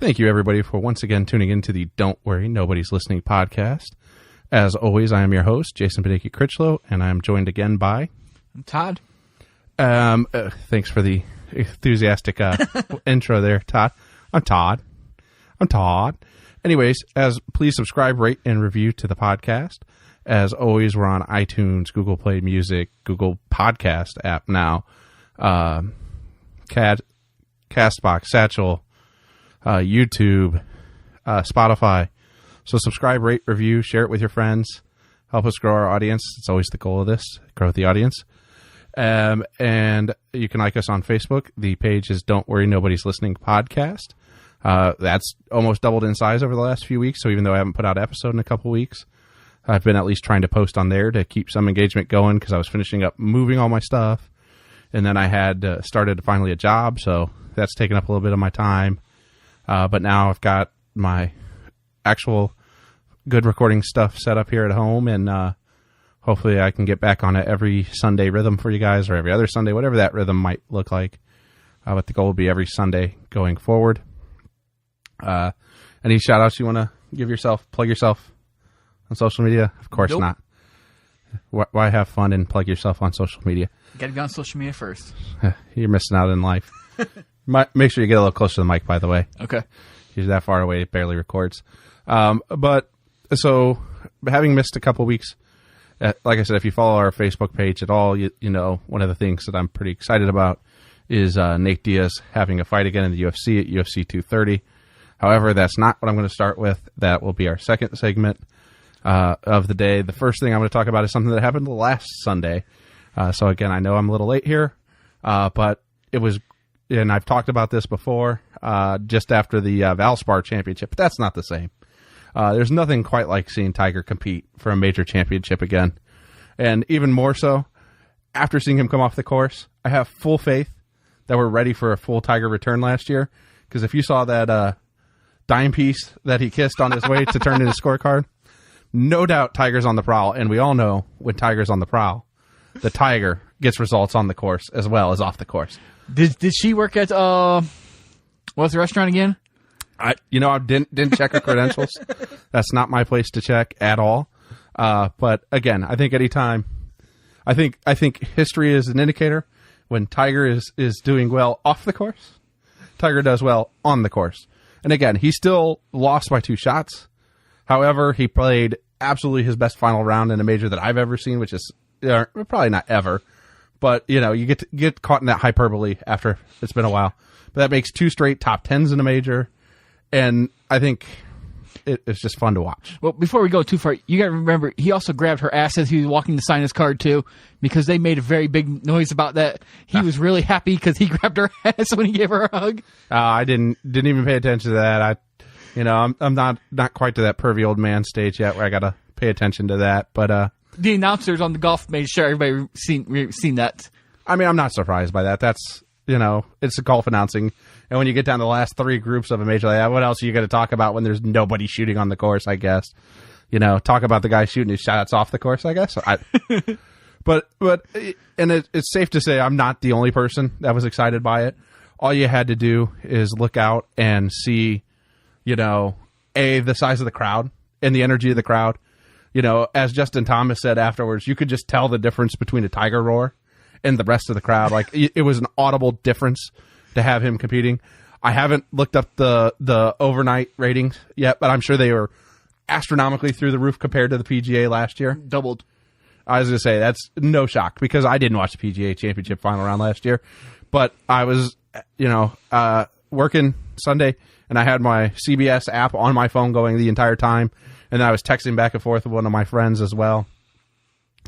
Thank you, everybody, for once again tuning in to the Don't Worry, Nobody's Listening podcast. As always, I am your host, Jason Badicki-Critchlow, and I am joined again by... I'm Todd. Thanks for the enthusiastic intro there, Todd. I'm Todd. Anyways, please subscribe, rate, and review to the podcast. As always, we're on iTunes, Google Play Music, Google Podcast app now, Castbox, Satchel, YouTube, Spotify. So subscribe, rate, review, share it with your friends. Help us grow our audience. It's always the goal of this, grow the audience. And you can like us on Facebook. The page is Don't Worry, Nobody's Listening podcast. That's almost doubled in size over the last few weeks. So even though I haven't put out an episode in a couple weeks, I've been at least trying to post on there to keep some engagement going because I was finishing up moving all my stuff. And then I had started finally a job. So that's taken up a little bit of my time. But now I've got my actual good recording stuff set up here at home, and hopefully I can get back on every Sunday rhythm for you guys, or every other Sunday, whatever that rhythm might look like. But the goal will be every Sunday going forward. Any shout outs you want to plug yourself on social media? Of course Nope. not. Why have fun and plug yourself on social media? You gotta be on social media first. You're missing out in life. Make sure you get a little closer to the mic, by the way. Okay. He's that far away, it barely records. But so having missed a couple weeks, like I said, if you follow our Facebook page at all, you know, one of the things that I'm pretty excited about is Nate DIaz having a fight again in the UFC at UFC 230. However, that's not what I'm going to start with. That will be our second segment of the day. The first thing I'm going to talk about is something that happened last Sunday. So again, I know I'm a little late here, but it was, and I've talked about this before, just after the Valspar Championship, but that's not the same. There's nothing quite like seeing Tiger compete for a major championship again. And even more so, after seeing him come off the course, I have full faith that we're ready for a full Tiger return last year. Because if you saw that dime piece that he kissed on his way to turn in his scorecard, no doubt Tiger's on the prowl. And we all know when Tiger's on the prowl, the Tiger gets results on the course as well as off the course. Did she work at what's the restaurant again? I didn't check her credentials. That's not my place to check at all. But again, I think anytime, I think history is an indicator. When Tiger is doing well off the course, Tiger does well on the course. And again, he still lost by 2 shots. However, he played absolutely his best final round in a major that I've ever seen, which is probably not ever. But, you get caught in that hyperbole after it's been a while. But that makes 2 straight top 10s in a major. And I think it's just fun to watch. Well, before we go too far, you gotta remember, he also grabbed her ass as he was walking to sign his card too, because they made a very big noise about that. He was really happy because he grabbed her ass when he gave her a hug. I didn't even pay attention to that. I'm not quite to that pervy old man stage yet where I gotta pay attention to that. But the announcers on the golf made sure everybody seen that. I mean, I'm not surprised by that. That's, it's a golf announcing. And when you get down to the last 3 groups of a major like that, what else are you going to talk about when there's nobody shooting on the course, I guess? Talk about the guy shooting his shots off the course, I guess. But it's safe to say I'm not the only person that was excited by it. All you had to do is look out and see, the size of the crowd and the energy of the crowd. As Justin Thomas said afterwards, you could just tell the difference between a Tiger roar and the rest of the crowd. Like, it was an audible difference to have him competing. I haven't looked up the overnight ratings yet, but I'm sure they were astronomically through the roof compared to the PGA last year. Doubled. I was going to say, that's no shock because I didn't watch the PGA Championship final round last year, but I was, working Sunday and I had my CBS app on my phone going the entire time. And then I was texting back and forth with one of my friends as well.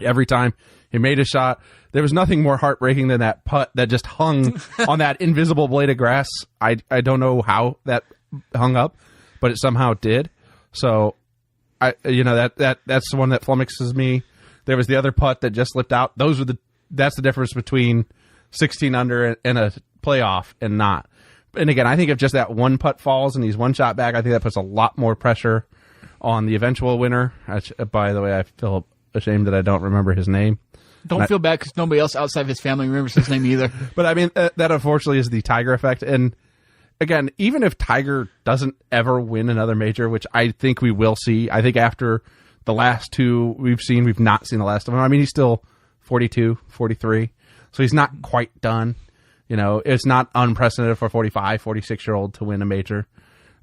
Every time he made a shot, there was nothing more heartbreaking than that putt that just hung on that invisible blade of grass. I don't know how that hung up, but it somehow did. So that's the one that flummoxes me. There was the other putt that just slipped out. That's the difference between 16 under and a playoff and not. And again, I think if just that one putt falls and he's one shot back, I think that puts a lot more pressure on the eventual winner. By the way, I feel ashamed that I don't remember his name. Don't feel bad because nobody else outside of his family remembers his name either. But I mean, that unfortunately is the Tiger effect. And again, even if Tiger doesn't ever win another major, which I think we will see, I think after the last two we've not seen the last of him. I mean, he's still 42, 43, so he's not quite done. You know, it's not unprecedented for a 45, 46-year-old to win a major.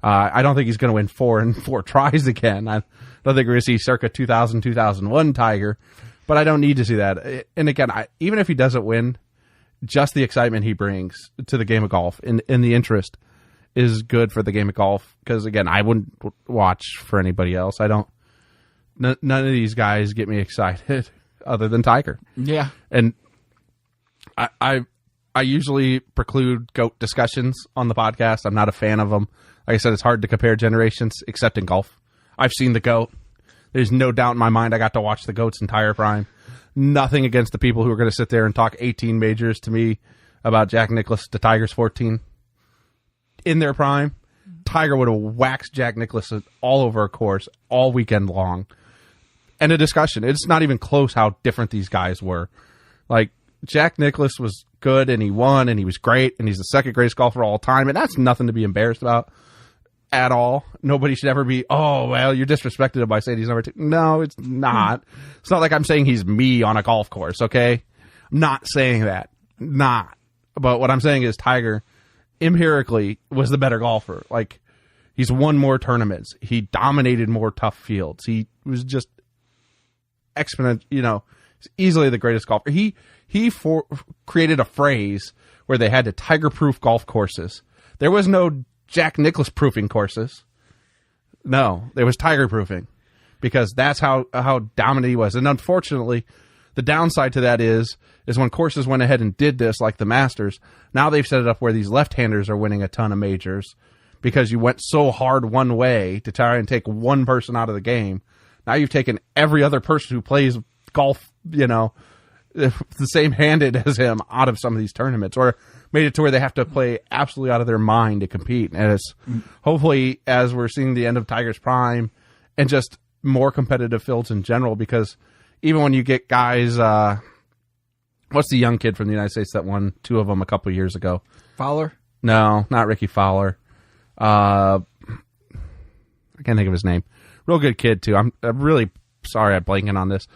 I don't think he's going to win 4 in 4 tries again. I don't think we're going to see circa 2000, 2001 Tiger, but I don't need to see that. And again, even if he doesn't win, just the excitement he brings to the game of golf and the interest is good for the game of golf. Because again, I wouldn't watch for anybody else. None of these guys get me excited other than Tiger. Yeah. And I usually preclude GOAT discussions on the podcast. I'm not a fan of them. Like I said, it's hard to compare generations, except in golf. I've seen the GOAT. There's no doubt in my mind I got to watch the GOAT's entire prime. Nothing against the people who are going to sit there and talk 18 majors to me about Jack Nicklaus to Tiger's 14. In their prime, Tiger would have waxed Jack Nicklaus all over a course all weekend long. And a discussion. It's not even close how different these guys were. Like, Jack Nicklaus was good, and he won, and he was great, and he's the second greatest golfer of all time, and that's nothing to be embarrassed about at all. Nobody should ever be, oh, well, you're disrespected him by saying he's number 2. No, it's not. It's not like I'm saying he's me on a golf course, okay? I'm not saying that. Not. But what I'm saying is Tiger, empirically, was the better golfer. Like, he's won more tournaments. He dominated more tough fields. He was just exponent, you know, easily the greatest golfer. He created a phrase where they had to Tiger-proof golf courses. There was no Jack Nicklaus proofing courses. No, there was Tiger proofing, because that's how dominant he was. And unfortunately, the downside to that is when courses went ahead and did this, like the Masters, now they've set it up where these left-handers are winning a ton of majors because you went so hard one way to try and take one person out of the game. Now you've taken every other person who plays golf, you know, the same handed as him out of some of these tournaments, or made it to where they have to play absolutely out of their mind to compete. And it's hopefully, as we're seeing the end of Tiger's prime and just more competitive fields in general, because even when you get guys, what's the young kid from the United States that won 2 of them a couple years ago? Fowler? No, not Ricky Fowler. I can't think of his name. Real good kid too. I'm really sorry I'm blanking on this,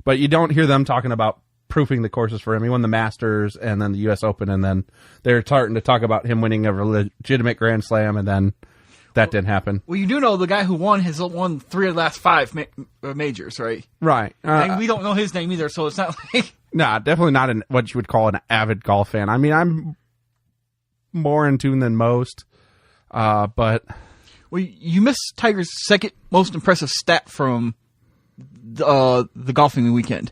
but you don't hear them talking about proofing the courses for him. He won the Masters and then the U.S. Open, and then they're starting to talk about him winning a legitimate Grand Slam, and then that didn't happen. Well, you do know the guy who won has won 3 of the last 5 majors, right? Right. And we don't know his name either, so it's not like... Nah, definitely not what you would call an avid golf fan. I mean, I'm more in tune than most, but... Well, you missed Tiger's second most impressive stat from the golfing weekend.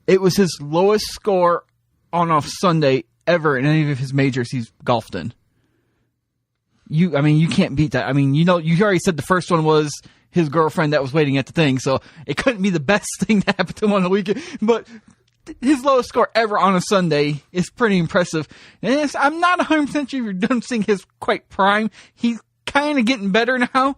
It was his lowest score on a Sunday ever in any of his majors he's golfed in. You can't beat that. I mean, you know, you already said the first one was his girlfriend that was waiting at the thing, so it couldn't be the best thing to happen to him on the weekend. But his lowest score ever on a Sunday is pretty impressive. And I'm not 100% sure you're done seeing his quite prime. He's kind of getting better now.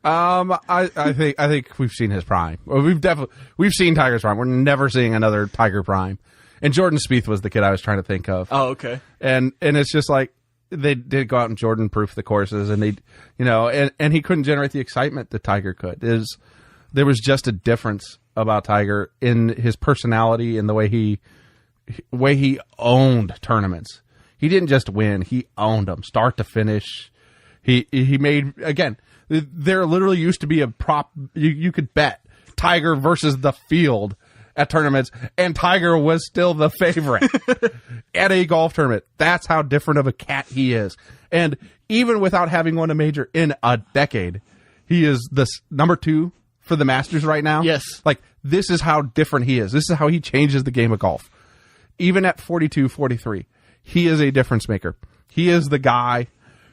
I think we've seen his prime. We've seen Tiger's prime. We're never seeing another Tiger prime. And Jordan Spieth was the kid I was trying to think of. Oh, okay. And it's just like they did go out and Jordan proof the courses, and they, you know, and he couldn't generate the excitement that Tiger could. There was just a difference about Tiger in his personality and the way he owned tournaments. He didn't just win; he owned them, start to finish. He made, again, there literally used to be a prop you could bet Tiger versus the field at tournaments, and Tiger was still the favorite at a golf tournament. That's how different of a cat he is. And even without having won a major in a decade, he is the number 2 for the Masters right now. Yes. Like, this is how different he is. This is how he changes the game of golf. Even at 42, 43, he is a difference maker. He is the guy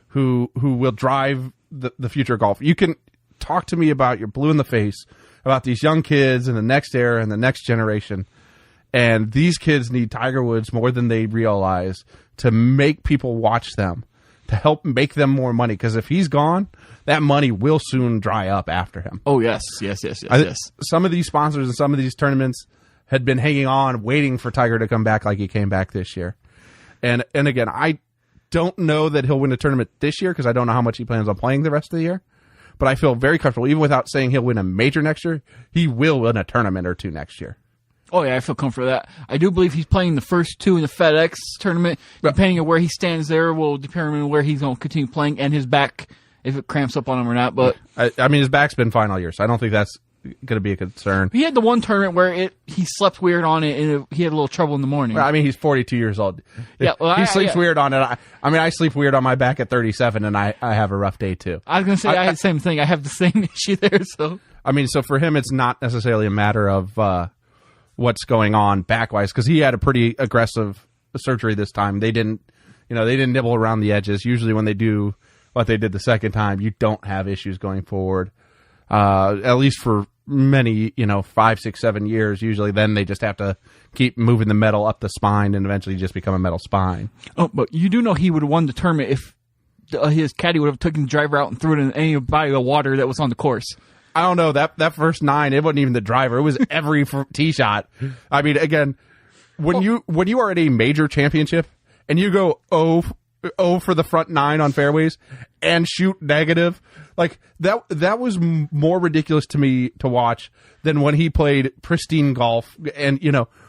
who will drive the future of golf. You can talk to me about your blue in the face about these young kids in the next era and the next generation. And these kids need Tiger Woods more than they realize to make people watch them, to help make them more money. Because if he's gone, that money will soon dry up after him. Oh, yes. Yes. Some of these sponsors and some of these tournaments had been hanging on, waiting for Tiger to come back like he came back this year. And again, I don't know that he'll win a tournament this year because I don't know how much he plans on playing the rest of the year. But I feel very comfortable, even without saying he'll win a major next year, he will win a tournament or two next year. Oh, yeah, I feel comfortable with that. I do believe he's playing the first two in the FedEx tournament. Depending on where he stands there will determine where he's going to continue playing and his back, if it cramps up on him or not. But I mean, his back's been fine all year, so I don't think that's going to be a concern. He had the one tournament where he slept weird on it, and he had a little trouble in the morning. Well, I mean, he's 42 years old. Yeah, well, he sleeps weird on it. I sleep weird on my back at 37, and I have a rough day, too. I was going to say, I had the same thing. I have the same issue there, so. I mean, so for him, it's not necessarily a matter of what's going on back-wise, because he had a pretty aggressive surgery this time. They didn't nibble around the edges. Usually when they do what they did the second time, you don't have issues going forward. At least for many, 5, 6, 7 years, usually then they just have to keep moving the metal up the spine and eventually just become a metal spine. Oh, but you do know he would have won the tournament if his caddy would have taken the driver out and threw it in any body of water that was on the course. I don't know. That first 9, it wasn't even the driver. It was every tee shot. I mean, again, when you are at a major championship and you go 0 for the front 9 on fairways and shoot negative, like that was more ridiculous to me to watch than when he played pristine golf and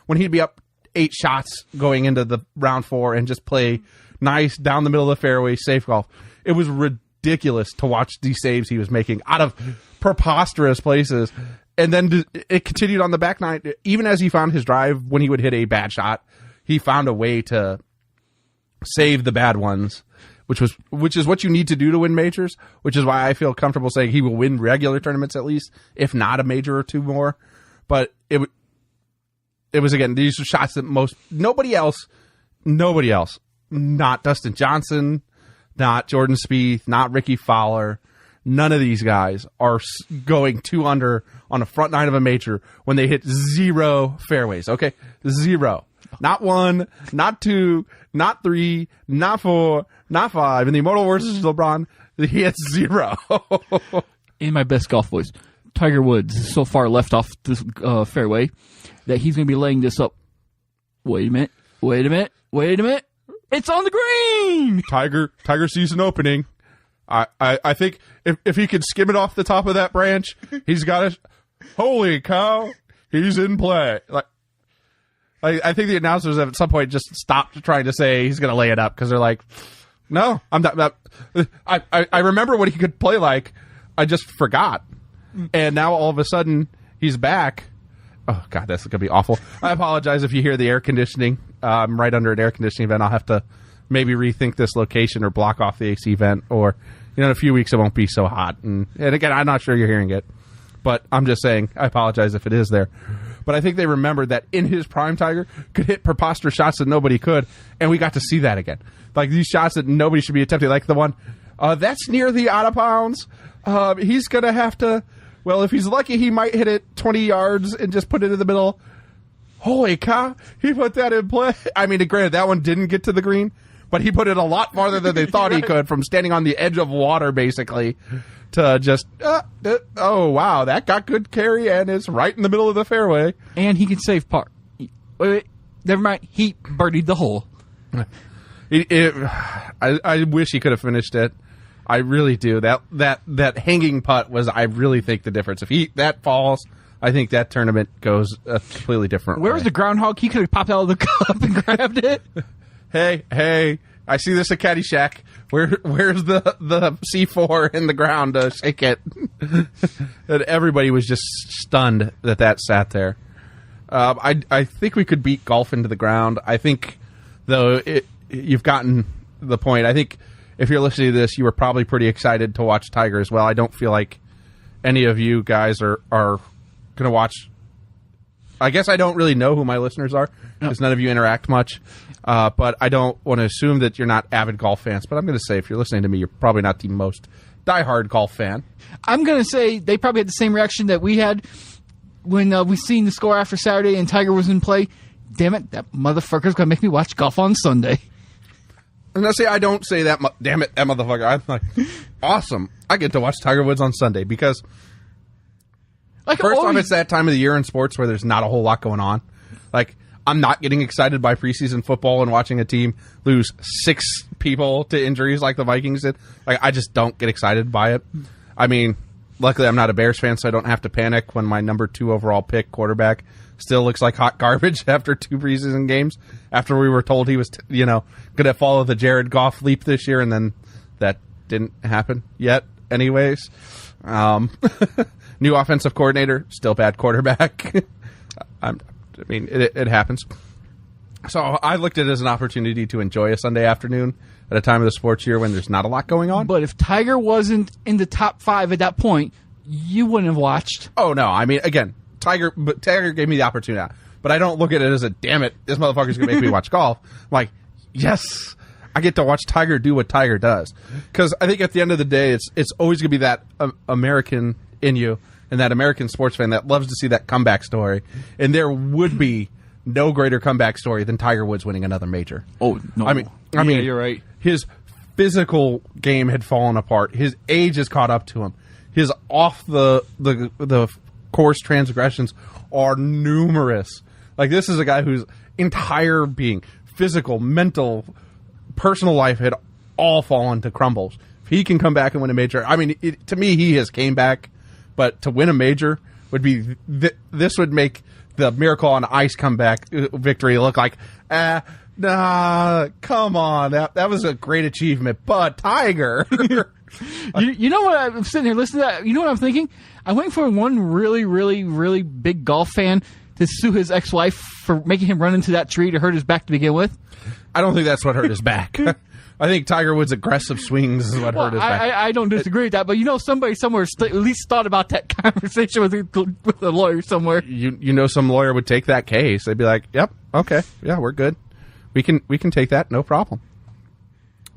when he'd be up 8 shots going into the round 4 and just play nice down the middle of the fairway safe golf. It was ridiculous to watch these saves he was making out of preposterous places. And then it continued on the back 9. Even as he found his drive, when he would hit a bad shot, he found a way to save the bad ones, which is what you need to do to win majors, which is why I feel comfortable saying he will win regular tournaments at least, if not a major or 2 more. But it was, again, these are shots that nobody else, not Dustin Johnson, not Jordan Spieth, not Ricky Fowler, none of these guys are going 2 under on a front 9 of a major when they hit 0 fairways. Okay, 0. Not 1, not 2, not 3, not 4, not 5. In the Immortal versus LeBron, he hits 0. In my best golf voice, Tiger Woods is so far left off this fairway that he's going to be laying this up. Wait a minute. It's on the green! Tiger sees an opening. I think if he could skim it off the top of that branch, he's got it. Holy cow, he's in play. I think the announcers have at some point just stopped trying to say he's going to lay it up because they're like, no, I'm not. I remember what he could play like. I just forgot. And now all of a sudden he's back. Oh, God, that's going to be awful. I apologize if you hear the air conditioning. I'm right under an air conditioning vent. I'll have to maybe rethink this location or block off the AC vent, or in a few weeks it won't be so hot. And again, I'm not sure you're hearing it, but I'm just saying I apologize if it is there. But I think they remembered that in his prime, Tiger could hit preposterous shots that nobody could, and we got to see that again. Like these shots that nobody should be attempting, like the one that's near the out of bounds. He's going to have to, well, if he's lucky, he might hit it 20 yards and just put it in the middle. Holy cow, he put that in play. I mean, granted, that one didn't get to the green, but he put it a lot farther than they thought he could, from standing on the edge of water, basically, to just, oh, wow, that got good carry, and it's right in the middle of the fairway. And he can save par. Wait, never mind. He birdied the hole. I wish he could have finished it. I really do. That hanging putt was, I really think, the difference. If that falls, I think that tournament goes a completely different way. Where was the groundhog? He could have popped out of the cup and grabbed it. Hey, I see this at Caddyshack. Where's the C4 in the ground to shake it? And everybody was just stunned that sat there. I think we could beat golf into the ground. I think, though, you've gotten the point. I think if you're listening to this, you were probably pretty excited to watch Tiger as well. I don't feel like any of you guys are going to watch. I guess I don't really know who my listeners are because none of you interact much. But I don't want to assume that you're not avid golf fans. But I'm going to say, if you're listening to me, you're probably not the most diehard golf fan. I'm going to say they probably had the same reaction that we had when we seen the score after Saturday and Tiger was in play. Damn it, that motherfucker's going to make me watch golf on Sunday. And I don't say that, damn it, that motherfucker. I'm like, awesome. I get to watch Tiger Woods on Sunday because first off, it's that time of the year in sports where there's not a whole lot going on. Like, I'm not getting excited by preseason football and watching a team lose 6 people to injuries like the Vikings did. Like, I just don't get excited by it. I mean, luckily I'm not a Bears fan, so I don't have to panic when my number 2 overall pick quarterback still looks like hot garbage after 2 preseason games, after we were told he was, going to follow the Jared Goff leap this year, and then that didn't happen yet anyways. New offensive coordinator, still bad quarterback. It happens. So I looked at it as an opportunity to enjoy a Sunday afternoon at a time of the sports year when there's not a lot going on. But if Tiger wasn't in the top 5 at that point, you wouldn't have watched. Oh, no. I mean, again, Tiger gave me the opportunity. But I don't look at it as a, damn it, this motherfucker's going to make me watch golf. I'm like, yes, I get to watch Tiger do what Tiger does. Because I think at the end of the day, it's always going to be that American in you and that American sports fan that loves to see that comeback story. And there would be no greater comeback story than Tiger Woods winning another major. Oh, no. I mean, you're right. His physical game had fallen apart. His age has caught up to him. His off the course transgressions are numerous. Like, this is a guy whose entire being, physical, mental, personal life had all fallen to crumbles. If he can come back and win a major, I mean, to me, he has came back, but to win a major would be, this would make the Miracle on Ice comeback victory look like, nah, come on. That was a great achievement, but Tiger. You know what? I'm sitting here listening to that. You know what I'm thinking? I'm waiting for one really, really, really big golf fan to sue his ex-wife for making him run into that tree to hurt his back to begin with. I don't think that's what hurt his back. I think Tiger Woods' aggressive swings is what hurt his back. I don't disagree with that, but somebody somewhere at least thought about that conversation with a lawyer somewhere. Some lawyer would take that case. They'd be like, "Yep, okay, yeah, we're good. We can take that, no problem."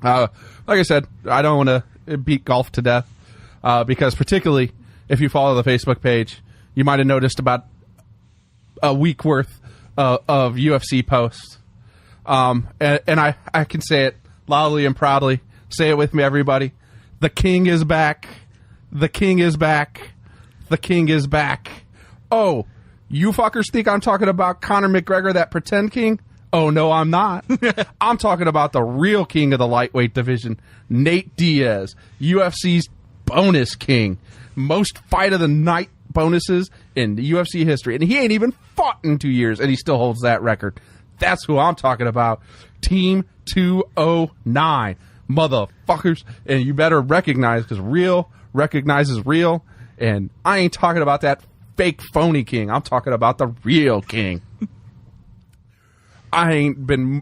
Like I said, I don't want to beat golf to death because particularly if you follow the Facebook page, you might have noticed about a week worth of UFC posts. And I can say it loudly and proudly. Say it with me, everybody. The king is back. The king is back. The king is back. Oh, you fuckers think I'm talking about Conor McGregor, that pretend king? Oh, no, I'm not. I'm talking about the real king of the lightweight division, Nate Diaz, UFC's bonus king. Most fight of the night bonuses in the UFC history. And he ain't even fought in 2 years, and he still holds that record. That's who I'm talking about. Team 209. Motherfuckers. And you better recognize, because real recognizes real. And I ain't talking about that fake phony king. I'm talking about the real king. The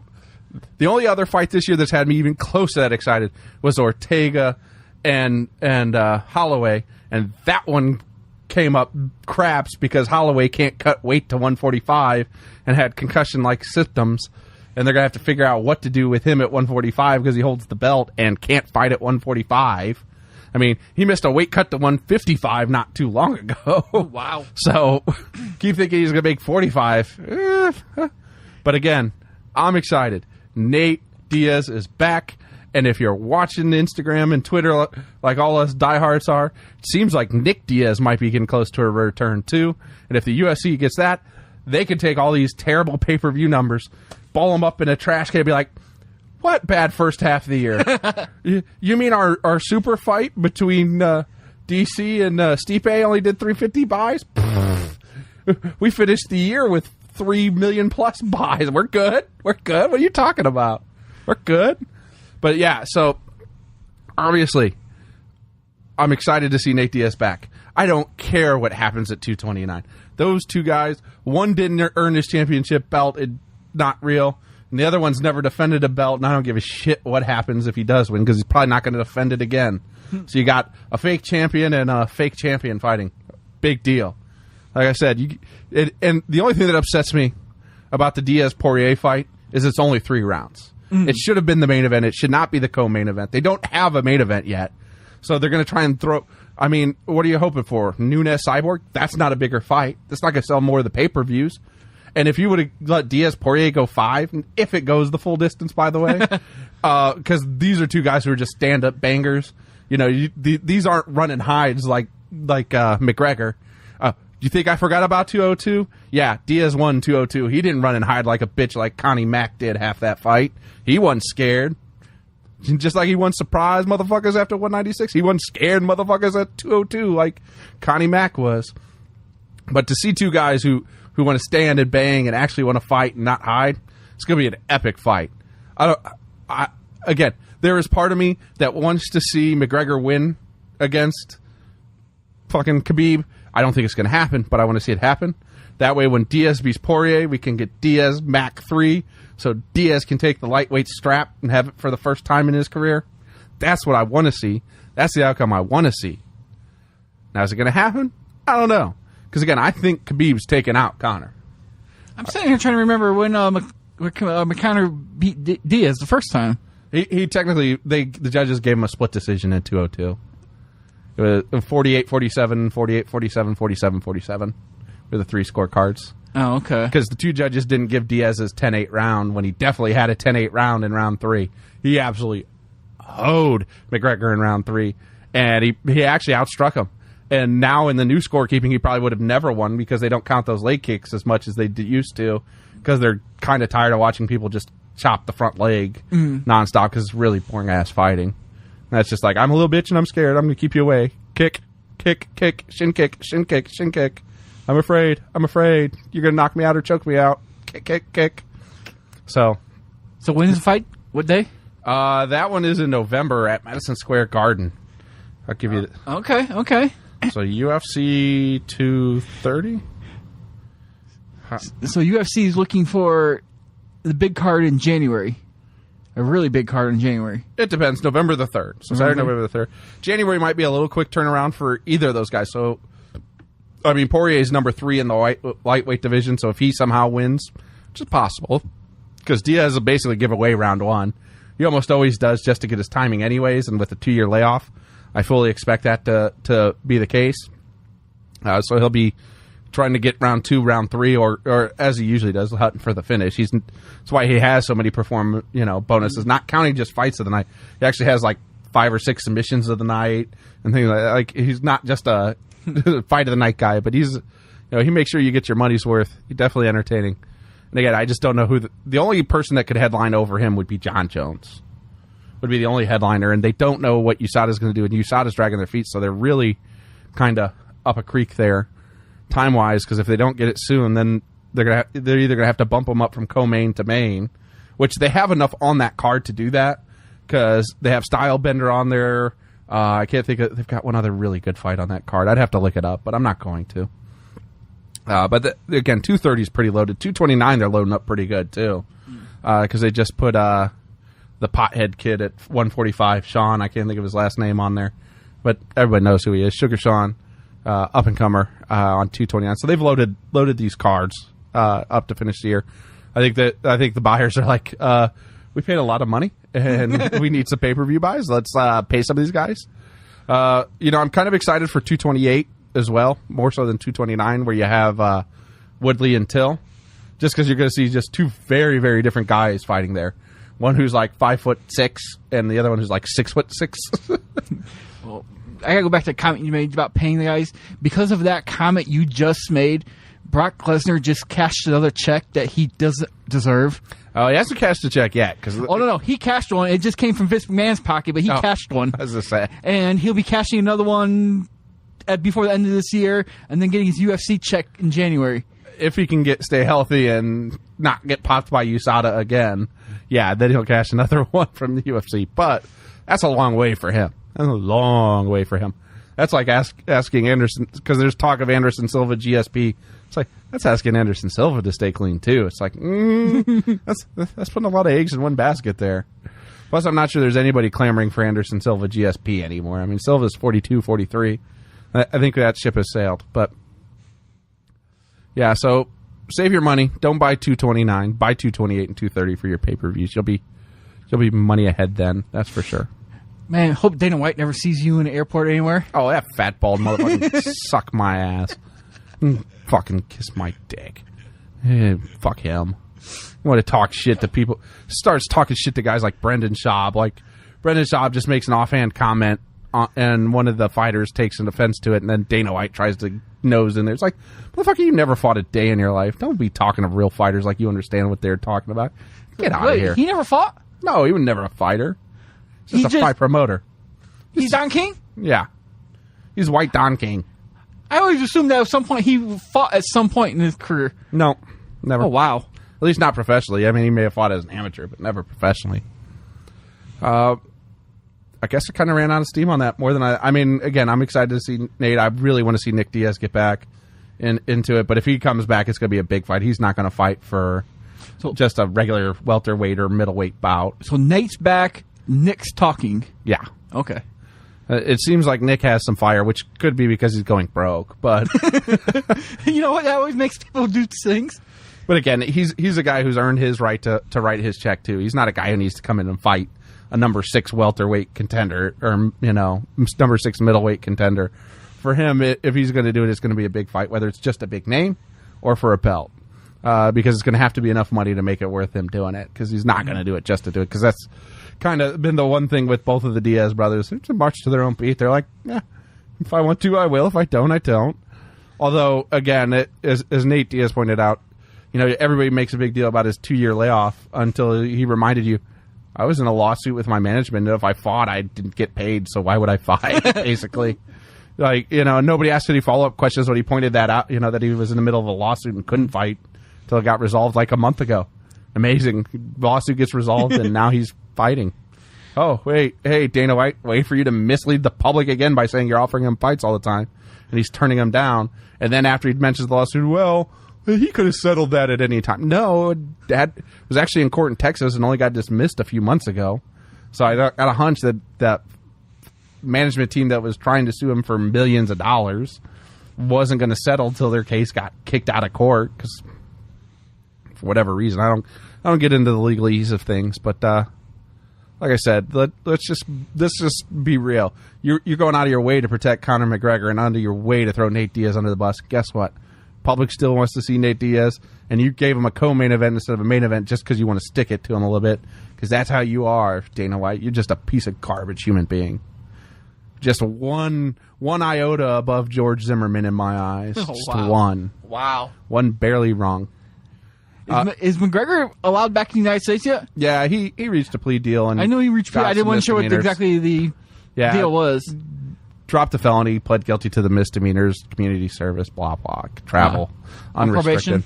only other fight this year that's had me even close to that excited was Ortega and Holloway. And that one came up craps because Holloway can't cut weight to 145 and had concussion-like symptoms. And they're going to have to figure out what to do with him at 145 because he holds the belt and can't fight at 145. I mean, he missed a weight cut to 155 not too long ago. Wow. So keep thinking he's going to make 45. But again, I'm excited. Nate Diaz is back. And if you're watching Instagram and Twitter like all us diehards are, it seems like Nick Diaz might be getting close to a return too. And if the UFC gets that, they can take all these terrible pay-per-view numbers, ball them up in a trash can and be like, what bad first half of the year? You mean our super fight between DC and Stipe only did 350 buys? We finished the year with 3 million plus buys. We're good. We're good. What are you talking about? We're good. But yeah, so obviously I'm excited to see Nate Diaz back. I don't care what happens at 229. Those two guys, one didn't earn his championship belt. It's not real. And the other one's never defended a belt, and I don't give a shit what happens if he does win, because he's probably not going to defend it again. So you got a fake champion and a fake champion fighting. Big deal. Like I said, and the only thing that upsets me about the Diaz-Poirier fight is it's only 3 rounds. It should have been the main event. It should not be the co-main event. They don't have a main event yet. So they're going to try and throw... I mean, what are you hoping for? Nunes Cyborg? That's not a bigger fight. That's not going to sell more of the pay-per-views. And if you would have let Diaz-Poirier go 5, if it goes the full distance, by the way, because these are two guys who are just stand-up bangers. You know, these aren't running hides like McGregor. you think I forgot about 202? Yeah, Diaz won 202. He didn't run and hide like a bitch like Connie Mack did half that fight. He wasn't scared. Just like he won surprise motherfuckers after 196. He wasn't scared motherfuckers at 202 like Connie Mack was. But to see two guys who want to stand and bang and actually want to fight and not hide, it's going to be an epic fight. Again, there is part of me that wants to see McGregor win against fucking Khabib. I don't think it's going to happen, but I want to see it happen. That way, when Diaz beats Poirier, we can get Diaz Mac 3, so Diaz can take the lightweight strap and have it for the first time in his career. That's what I want to see. That's the outcome I want to see. Now, is it going to happen? I don't know. Because, again, I think Khabib's taken out Conor. I'm sitting here trying to remember when McConnor beat Diaz the first time. He technically, the judges gave him a split decision in 202. It was 48-47, 48-47, 47-47 were the 3 scorecards. Oh, okay. Because the 2 judges didn't give Diaz his 10-8 round when he definitely had a 10-8 round in round 3. He absolutely hoed McGregor in round 3, and he actually outstruck him. And now in the new scorekeeping, he probably would have never won because they don't count those leg kicks as much as they used to because they're kind of tired of watching people just chop the front leg nonstop because it's really boring-ass fighting. And that's just like, I'm a little bitch and I'm scared. I'm going to keep you away. Kick, kick, kick, shin kick, shin kick, shin kick. I'm afraid. You're going to knock me out or choke me out. Kick, kick, kick. So when is the fight? What day? That one is in November at Madison Square Garden. I'll give you... Okay. So UFC 230? So UFC is looking for the big card in January. A really big card in January. It depends. November the 3rd. So Saturday, November the 3rd. January might be a little quick turnaround for either of those guys. So, I mean, Poirier is number 3 in the lightweight division. So if he somehow wins, which is possible, because Diaz will basically give away round 1. He almost always does just to get his timing anyways. And with a 2-year layoff, I fully expect that to be the case. So he'll be trying to get round 2, round 3, or as he usually does, hunting for the finish. That's why he has so many bonuses, not counting just fights of the night. He actually has like 5 or 6 submissions of the night and things like that. Like, he's not just a fight of the night guy, but he's, he makes sure you get your money's worth. He's definitely entertaining. And again, I just don't know who the only person that could headline over him would be John Jones. Would be the only headliner, and they don't know what USADA's going to do, and USADA's dragging their feet, so they're really kind of up a creek there, time-wise, because if they don't get it soon, then they're either going to have to bump them up from co-main to main, which they have enough on that card to do that, because they have Stylebender on there. I can't think of... They've got one other really good fight on that card. I'd have to look it up, but I'm not going to. But again, 230 is pretty loaded. 229, they're loading up pretty good, too, because they just put... the pothead kid at 145, Sean, I can't think of his last name on there, but everybody knows who he is. Sugar Sean, up and comer on 229. So they've loaded these cards up to finish the year. I think the buyers are like, we paid a lot of money and we need some pay-per-view buys. Let's pay some of these guys. I'm kind of excited for 228 as well, more so than 229, where you have Woodley and Till, just because you're going to see just 2 very, very different guys fighting there. One who's like 5'6", and the other one who's like 6'6". Well, I gotta go back to the comment you made about paying the guys. Because of that comment you just made, Brock Lesnar just cashed another check that he doesn't deserve. Oh, he hasn't cashed a check yet. No, he cashed one. It just came from Vince McMahon's pocket, but he cashed one. I was gonna say. And he'll be cashing another one before the end of this year, and then getting his UFC check in January. If he can stay healthy and not get popped by USADA again, then he'll cash another one from the UFC. But that's a long way for him. That's like asking Anderson, because there's talk of Anderson Silva GSP. It's like, that's asking Anderson Silva to stay clean, too. It's like, that's putting a lot of eggs in one basket there. Plus, I'm not sure there's anybody clamoring for Anderson Silva GSP anymore. I mean, Silva's 42, 43. I think that ship has sailed. But, yeah, so save your money. Don't buy 229. Buy 228 and 230 for your pay-per-views. You'll be money ahead then. That's for sure. Man, hope Dana White never sees you in an airport anywhere. Oh, that fat bald motherfucker can suck my ass. Fucking kiss my dick. Fuck him. You want to talk shit to people. Starts talking shit to guys like Brendan Schaub. Like, Brendan Schaub just makes an offhand comment and one of the fighters takes an offense to it, and then Dana White tries to nose in there. It's like, motherfucker, you never fought a day in your life. Don't be talking to real fighters like you understand what they're talking about. Get out of here. He never fought? No, he was never a fighter. He's just a fight promoter. He's Don King? Yeah. He's White Don King. I always assumed that at some point he fought at some point in his career. No, never. Oh, wow. At least not professionally. I mean, he may have fought as an amateur, but never professionally. I guess I kind of ran out of steam on that more than I mean, again, I'm excited to see Nate. I really want to see Nick Diaz get back into it. But if he comes back, it's going to be a big fight. He's not going to fight for just a regular welterweight or middleweight bout. So Nate's back. Nick's talking. Yeah. Okay. It seems like Nick has some fire, which could be because he's going broke. But you know what? That always makes people do things. But again, he's a guy who's earned his right to write his check too. He's not a guy who needs to come in and fight a number 6 welterweight contender or number 6 middleweight contender. For him, if he's going to do it, it's going to be a big fight, whether it's just a big name or for a belt, because it's going to have to be enough money to make it worth him doing it. Because he's not going to do it just to do it. Because that's kind of been the one thing with both of the Diaz brothers. It's a march to their own beat. They're like, yeah, if I want to, I will. If I don't, I don't. Although, again, as Nate Diaz pointed out, everybody makes a big deal about his 2-year layoff until he reminded you, I was in a lawsuit with my management, and if I fought, I didn't get paid, so why would I fight, basically? Nobody asked any follow-up questions when he pointed that out, that he was in the middle of a lawsuit and couldn't fight until it got resolved like a month ago. Amazing. Lawsuit gets resolved, and now he's fighting. Oh, wait. Hey, Dana White, wait for you to mislead the public again by saying you're offering him fights all the time, and he's turning them down. And then after he mentions the lawsuit, well, he could have settled that at any time. No, Dad was actually in court in Texas and only got dismissed a few months ago. So I got a hunch that management team that was trying to sue him for millions of dollars wasn't going to settle till their case got kicked out of court because for whatever reason. I don't get into the legalese of things, but like I said, let's just be real. You're going out of your way to protect Conor McGregor and out of your way to throw Nate Diaz under the bus. Guess what? Public still wants to see Nate Diaz, and you gave him a co-main event instead of a main event just because you want to stick it to him a little bit, because that's how you are, Dana White. You're just a piece of garbage human being. Just one iota above George Zimmerman in my eyes. Oh, just wow. one. Wow. One barely wrong. Is McGregor allowed back in the United States yet? Yeah, he reached a plea deal. And I know he reached a plea. I didn't want to sure what exactly the deal was. Dropped the felony, pled guilty to the misdemeanors, community service, blah, blah, travel, unrestricted. Probation?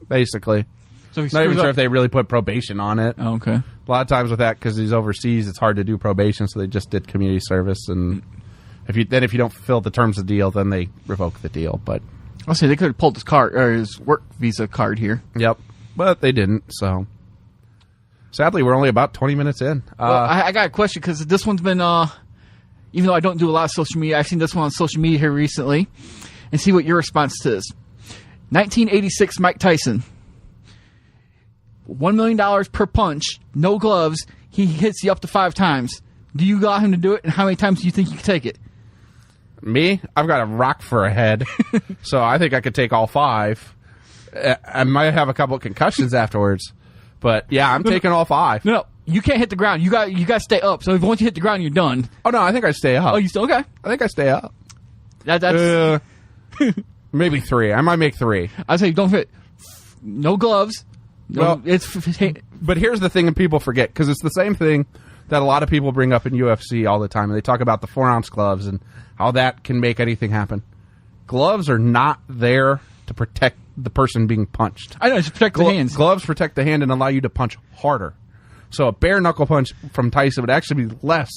Basically. So he's not even sure if they really put probation on it. Oh, okay. A lot of times with that, because he's overseas, it's hard to do probation, so they just did community service. And if you don't fulfill the terms of the deal, then they revoke the deal. But I'll say they could have pulled his card or his work visa card here. Yep. But they didn't, so sadly, we're only about 20 minutes in. Well, I got a question, because this one's been, even though I don't do a lot of social media, I've seen this one on social media here recently, and see what your response to is. 1986 Mike Tyson. $1 million per punch, no gloves, he hits you up to 5 times. Do you allow him to do it, and how many times do you think you can take it? Me? I've got a rock for a head, so I think I could take all 5. I might have a couple of concussions afterwards, but yeah, I'm taking all 5. No, you can't hit the ground. You got to stay up. So if once you hit the ground, you're done. Oh no, I think I stay up. Oh, you still okay? I think I stay up. That's maybe 3. I might make 3. I say don't fit. No gloves. No, well, but here's the thing that people forget, because it's the same thing that a lot of people bring up in UFC all the time, and they talk about the 4-ounce gloves and how that can make anything happen. Gloves are not there to protect the person being punched. I know, it's to protect the hands. Gloves protect the hand and allow you to punch harder. So a bare knuckle punch from Tyson would actually be less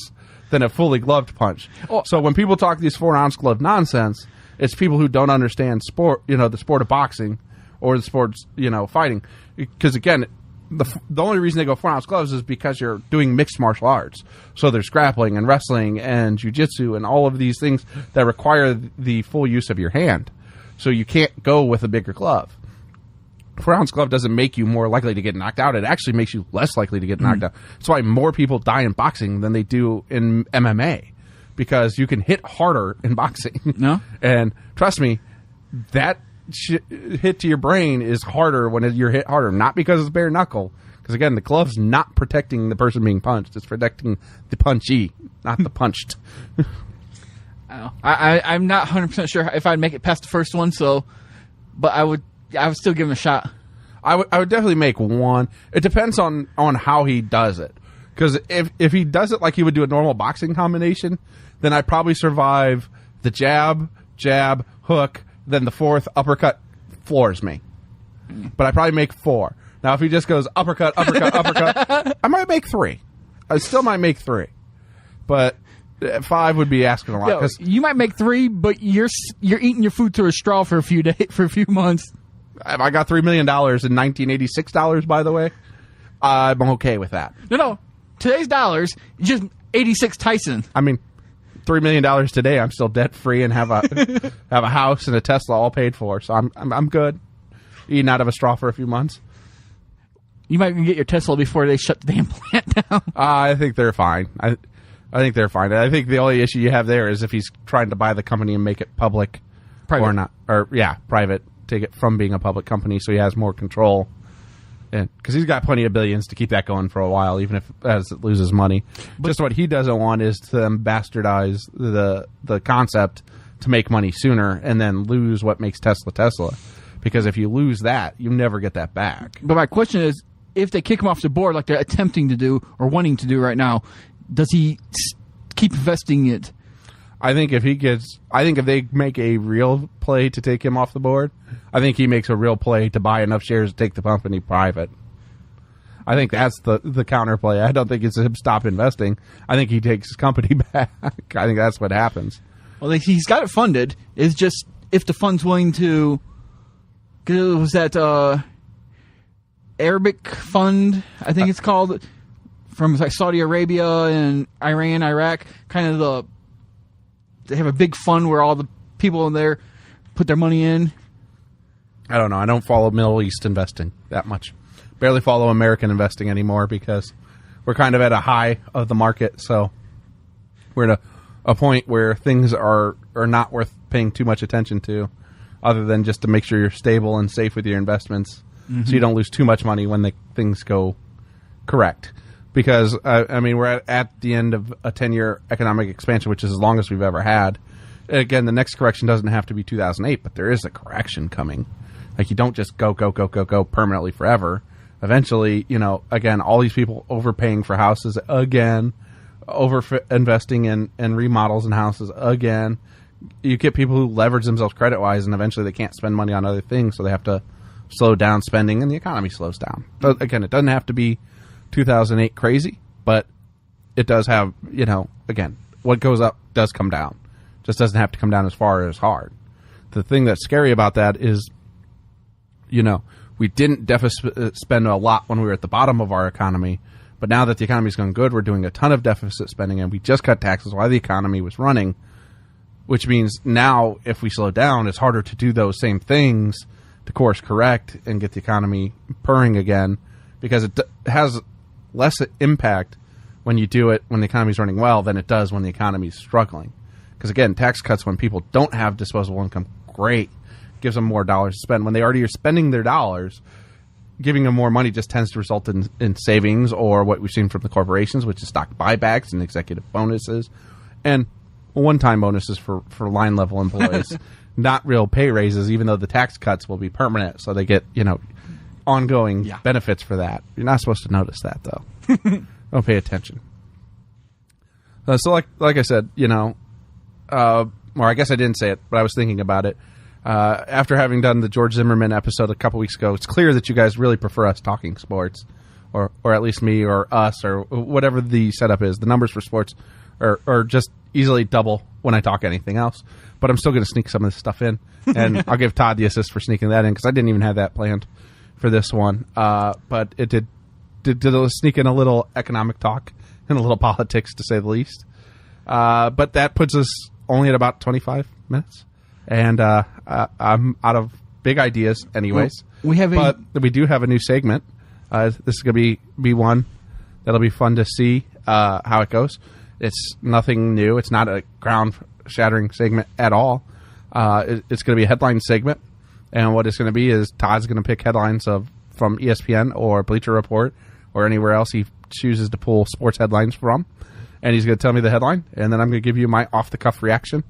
than a fully gloved punch. Oh. So when people talk these 4-ounce glove nonsense, it's people who don't understand sport, the sport of boxing or the sports, fighting. Because again, the only reason they go 4-ounce gloves is because you're doing mixed martial arts. So there's grappling and wrestling and jiu-jitsu and all of these things that require the full use of your hand. So you can't go with a bigger glove. 4-ounce glove doesn't make you more likely to get knocked out. It actually makes you less likely to get knocked out. That's why more people die in boxing than they do in MMA, because you can hit harder in boxing. No? And trust me, that hit to your brain is harder when you're hit harder. Not because it's bare knuckle. Because again, the glove's not protecting the person being punched. It's protecting the punchee, not the punched. I'm not 100% sure if I'd make it past the first one, but I would still give him a shot. I would definitely make one. It depends on how he does it. Because if he does it like he would do a normal boxing combination, then I'd probably survive the jab, hook, then the fourth uppercut floors me. But I probably make 4. Now, if he just goes uppercut, I might make 3. I still might make 3. But 5 would be asking a lot. You might make 3, but you're eating your food through a straw for a few months. If I got $3 million in 1986 dollars, by the way, I'm okay with that. No. Today's dollars, just 86 Tyson. I mean, $3 million today, I'm still debt free and have a house and a Tesla all paid for. So I'm good. Eating out of a straw for a few months. You might even get your Tesla before they shut the damn plant down. I think they're fine. I think they're fine. I think the only issue you have there is if he's trying to buy the company and make it public, private. Or not, or private. Take it from being a public company, so he has more control. And because he's got plenty of billions to keep that going for a while, even if as it loses money. But just what he doesn't want is to bastardize the concept to make money sooner and then lose what makes Tesla. Because if you lose that, you never get that back. But my question is, if they kick him off the board like they're attempting to do or wanting to do right now, does he keep investing it? I think if they make a real play to take him off the board, I think he makes a real play to buy enough shares to take the company private. I think that's the counterplay. I don't think it's him stop investing. I think he takes his company back. I think that's what happens. Well, he's got it funded. It's just if the fund's willing to... Was that Arabic fund, I think it's called, from like Saudi Arabia and Iran, Iraq, kind of they have a big fund where all the people in there put their money in. I don't know. I don't follow Middle East investing that much. Barely follow American investing anymore because we're kind of at a high of the market. So we're at a point where things are not worth paying too much attention to, other than just to make sure you're stable and safe with your investments, so you don't lose too much money when things go correct. Because, I mean, we're at the end of a 10-year economic expansion, which is as long as we've ever had. Again, the next correction doesn't have to be 2008, but there is a correction coming. Like, you don't just go permanently forever. Eventually, again, all these people overpaying for houses again, over-investing in remodels and houses again. You get people who leverage themselves credit-wise, and eventually they can't spend money on other things, so they have to slow down spending, and the economy slows down. But again, it doesn't have to be 2008 crazy, but it does have, again, what goes up does come down. Just doesn't have to come down as far as hard. The thing that's scary about that is, we didn't deficit spend a lot when we were at the bottom of our economy, but now that the economy's going good, we're doing a ton of deficit spending, and we just cut taxes while the economy was running, which means now if we slow down, it's harder to do those same things to course correct and get the economy purring again, because it has less impact when you do it when the economy's running well than it does when the economy's struggling. Because again, tax cuts when people don't have disposable income, great, gives them more dollars to spend. When they already are spending their dollars, giving them more money just tends to result in savings, or what we've seen from the corporations, which is stock buybacks and executive bonuses and one-time bonuses for line-level employees. Not real pay raises, even though the tax cuts will be permanent, so they get, ongoing benefits for that. You're not supposed to notice that, though. Don't pay attention. So like I said, or I guess I didn't say it, but I was thinking about it. After having done the George Zimmerman episode a couple weeks ago, it's clear that you guys really prefer us talking sports, or at least me or us or whatever the setup is. The numbers for sports are just easily double when I talk anything else. But I'm still going to sneak some of this stuff in, and I'll give Todd the assist for sneaking that in because I didn't even have that planned for this one. But it did sneak in a little economic talk and a little politics, to say the least. But that puts us only at about 25 minutes. And I'm out of big ideas anyways. Well, but we do have a new segment. This is going to be one that'll be fun to see how it goes. It's nothing new. It's not a ground-shattering segment at all. It's going to be a headline segment. And what it's going to be is Todd's going to pick headlines from ESPN or Bleacher Report or anywhere else he chooses to pull sports headlines from. And he's going to tell me the headline, and then I'm going to give you my off-the-cuff reaction.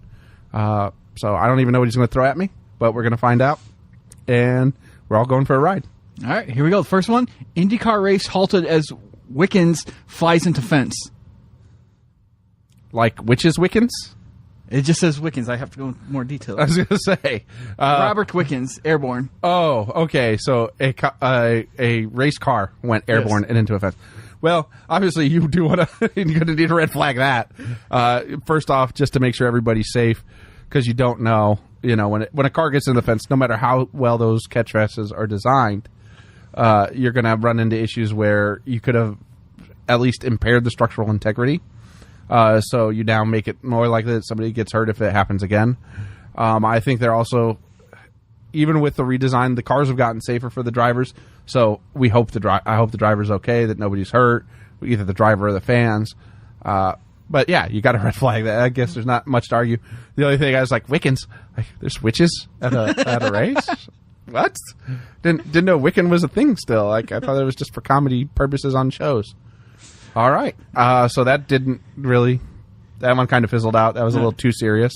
So I don't even know what he's going to throw at me, but we're going to find out. And we're all going for a ride. All right, here we go. The first one, IndyCar race halted as Wickens flies into fence. Like, which is Wickens? It just says Wickens. I have to go into more detail. I was going to say. Robert Wickens, airborne. Oh, okay. So a race car went airborne and into a fence. Well, obviously, you do want to. You're going to need to red flag that. First off, just to make sure everybody's safe, because you don't know. When a car gets in the fence, no matter how well those catch fences are designed, you're going to run into issues where you could have at least impaired the structural integrity. So you now make it more likely that somebody gets hurt if it happens again. I think they're also, even with the redesign, the cars have gotten safer for the drivers. So we hope I hope the driver's okay, that nobody's hurt, either the driver or the fans. But yeah, you got to red flag that. I guess there's not much to argue. The only thing I was like, Wickens, there's witches at a race. What? Didn't know Wiccan was a thing still. I thought it was just for comedy purposes on shows. All right. So that didn't really. That one kind of fizzled out. That was a little too serious.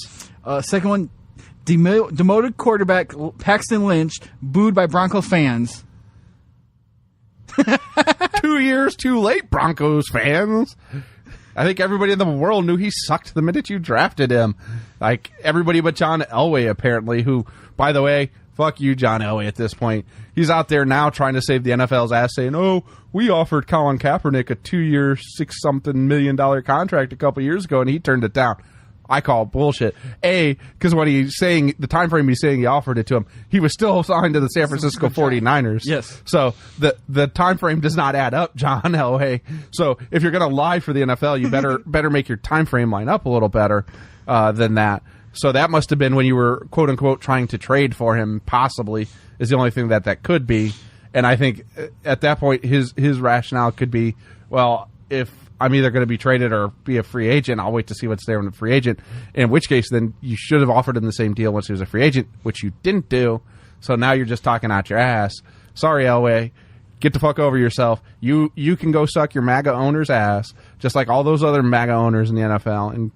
Second one, demoted quarterback Paxton Lynch booed by Bronco fans. 2 years too late, Broncos fans. I think everybody in the world knew he sucked the minute you drafted him. Like, everybody but John Elway, apparently, who, by the way, fuck you, John Elway, at this point. He's out there now trying to save the NFL's ass, saying, oh, we offered Colin Kaepernick a 2-year, $6-something million contract a couple years ago, and he turned it down. I call bullshit. Because when he's saying, the time frame he's saying he offered it to him, he was still signed to the San Francisco 49ers. Yes. So the time frame does not add up, John Elway. So if you're going to lie for the NFL, you better make your time frame line up a little better than that. So that must have been when you were, quote unquote, trying to trade for him, possibly, is the only thing that could be. And I think at that point, his rationale could be, well, if I'm either going to be traded or be a free agent, I'll wait to see what's there in a free agent. In which case, then you should have offered him the same deal once he was a free agent, which you didn't do. So now you're just talking out your ass. Sorry, Elway. Get the fuck over yourself. You can go suck your MAGA owner's ass, just like all those other MAGA owners in the NFL, and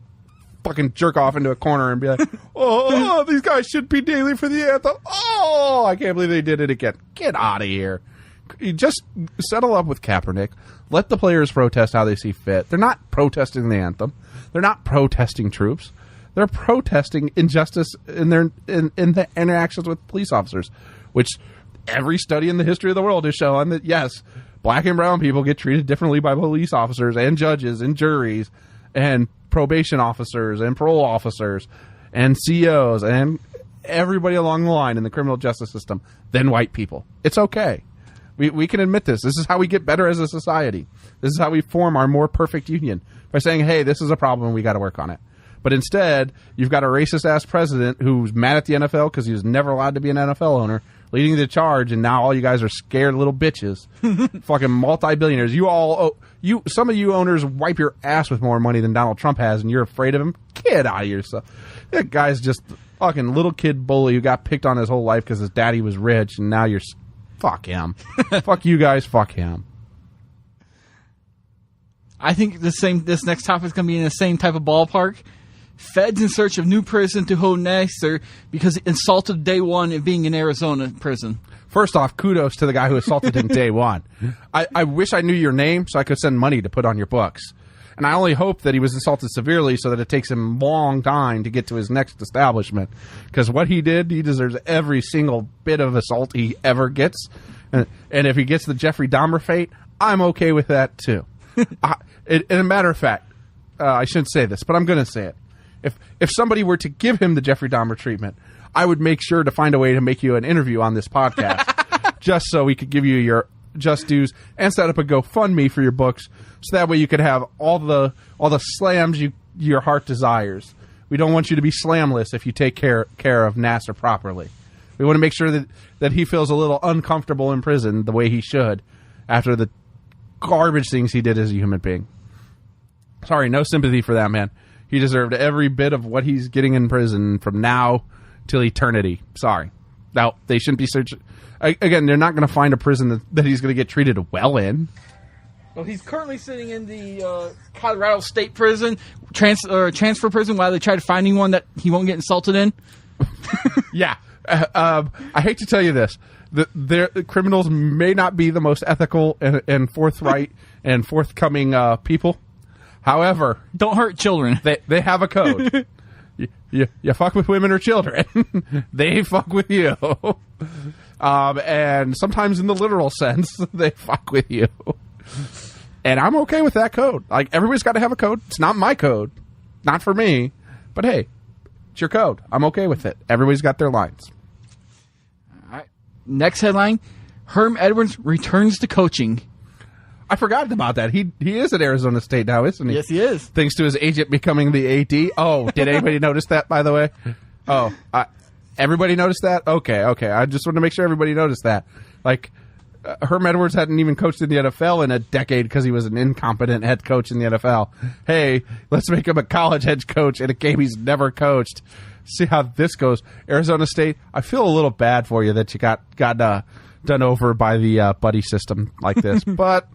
fucking jerk off into a corner and be like, oh, these guys should be kneeling for the anthem. Oh, I can't believe they did it again. Get out of here. You just settle up with Kaepernick. Let the players protest how they see fit. They're not protesting the anthem. They're not protesting troops. They're protesting injustice in the interactions with police officers, which every study in the history of the world has shown that, yes, black and brown people get treated differently by police officers and judges and juries and probation officers and parole officers and COs and everybody along the line in the criminal justice system than white people. It's okay. We can admit this. This is how we get better as a society. This is how we form our more perfect union, by saying, hey, this is a problem, we got to work on it. But instead, you've got a racist-ass president who's mad at the NFL because he was never allowed to be an NFL owner, leading the charge, and now all you guys are scared little bitches. Fucking multi-billionaires. Some of you owners wipe your ass with more money than Donald Trump has, and you're afraid of him? Get out of yourself. That guy's just fucking little kid bully who got picked on his whole life because his daddy was rich, and now you're... Fuck him. Fuck you guys. Fuck him. I think this next topic is going to be in the same type of ballpark. Feds in search of new prison to hold Nassar because he insulted day one of being in Arizona prison. First off, kudos to the guy who assaulted him day one. I wish I knew your name so I could send money to put on your books. And I only hope that he was assaulted severely so that it takes him a long time to get to his next establishment. Because what he did, he deserves every single bit of assault he ever gets. And if he gets the Jeffrey Dahmer fate, I'm okay with that too. In a matter of fact, I shouldn't say this, but I'm going to say it. If somebody were to give him the Jeffrey Dahmer treatment, I would make sure to find a way to make you an interview on this podcast just so we could give you your just dues and set up a GoFundMe for your books, so that way you could have all the slams your heart desires. We don't want you to be slamless if you take care of Nassar properly. We want to make sure that he feels a little uncomfortable in prison the way he should after the garbage things he did as a human being. Sorry, no sympathy for that man. He deserved every bit of what he's getting in prison from now till eternity. Sorry. Now, they shouldn't be searching. Again, they're not going to find a prison that he's going to get treated well in. Well, he's currently sitting in the Colorado State prison, transfer prison, while they try to find anyone that he won't get insulted in. Yeah. I hate to tell you this. The criminals may not be the most ethical and forthright and forthcoming people. However, don't hurt children. They have a code. You fuck with women or children, they fuck with you. And sometimes in the literal sense, they fuck with you. And I'm okay with that code. Like, everybody's got to have a code. It's not my code. Not for me. But hey, it's your code. I'm okay with it. Everybody's got their lines. All right. Next headline, Herm Edwards returns to coaching. I forgot about that. He is at Arizona State now, isn't he? Yes, he is. Thanks to his agent becoming the AD. Oh, did anybody notice that, by the way? Oh, everybody noticed that? Okay. I just want to make sure everybody noticed that. Like, Herm Edwards hadn't even coached in the NFL in a decade because he was an incompetent head coach in the NFL. Hey, let's make him a college head coach in a game he's never coached. See how this goes. Arizona State, I feel a little bad for you that you got done over by the buddy system like this. But,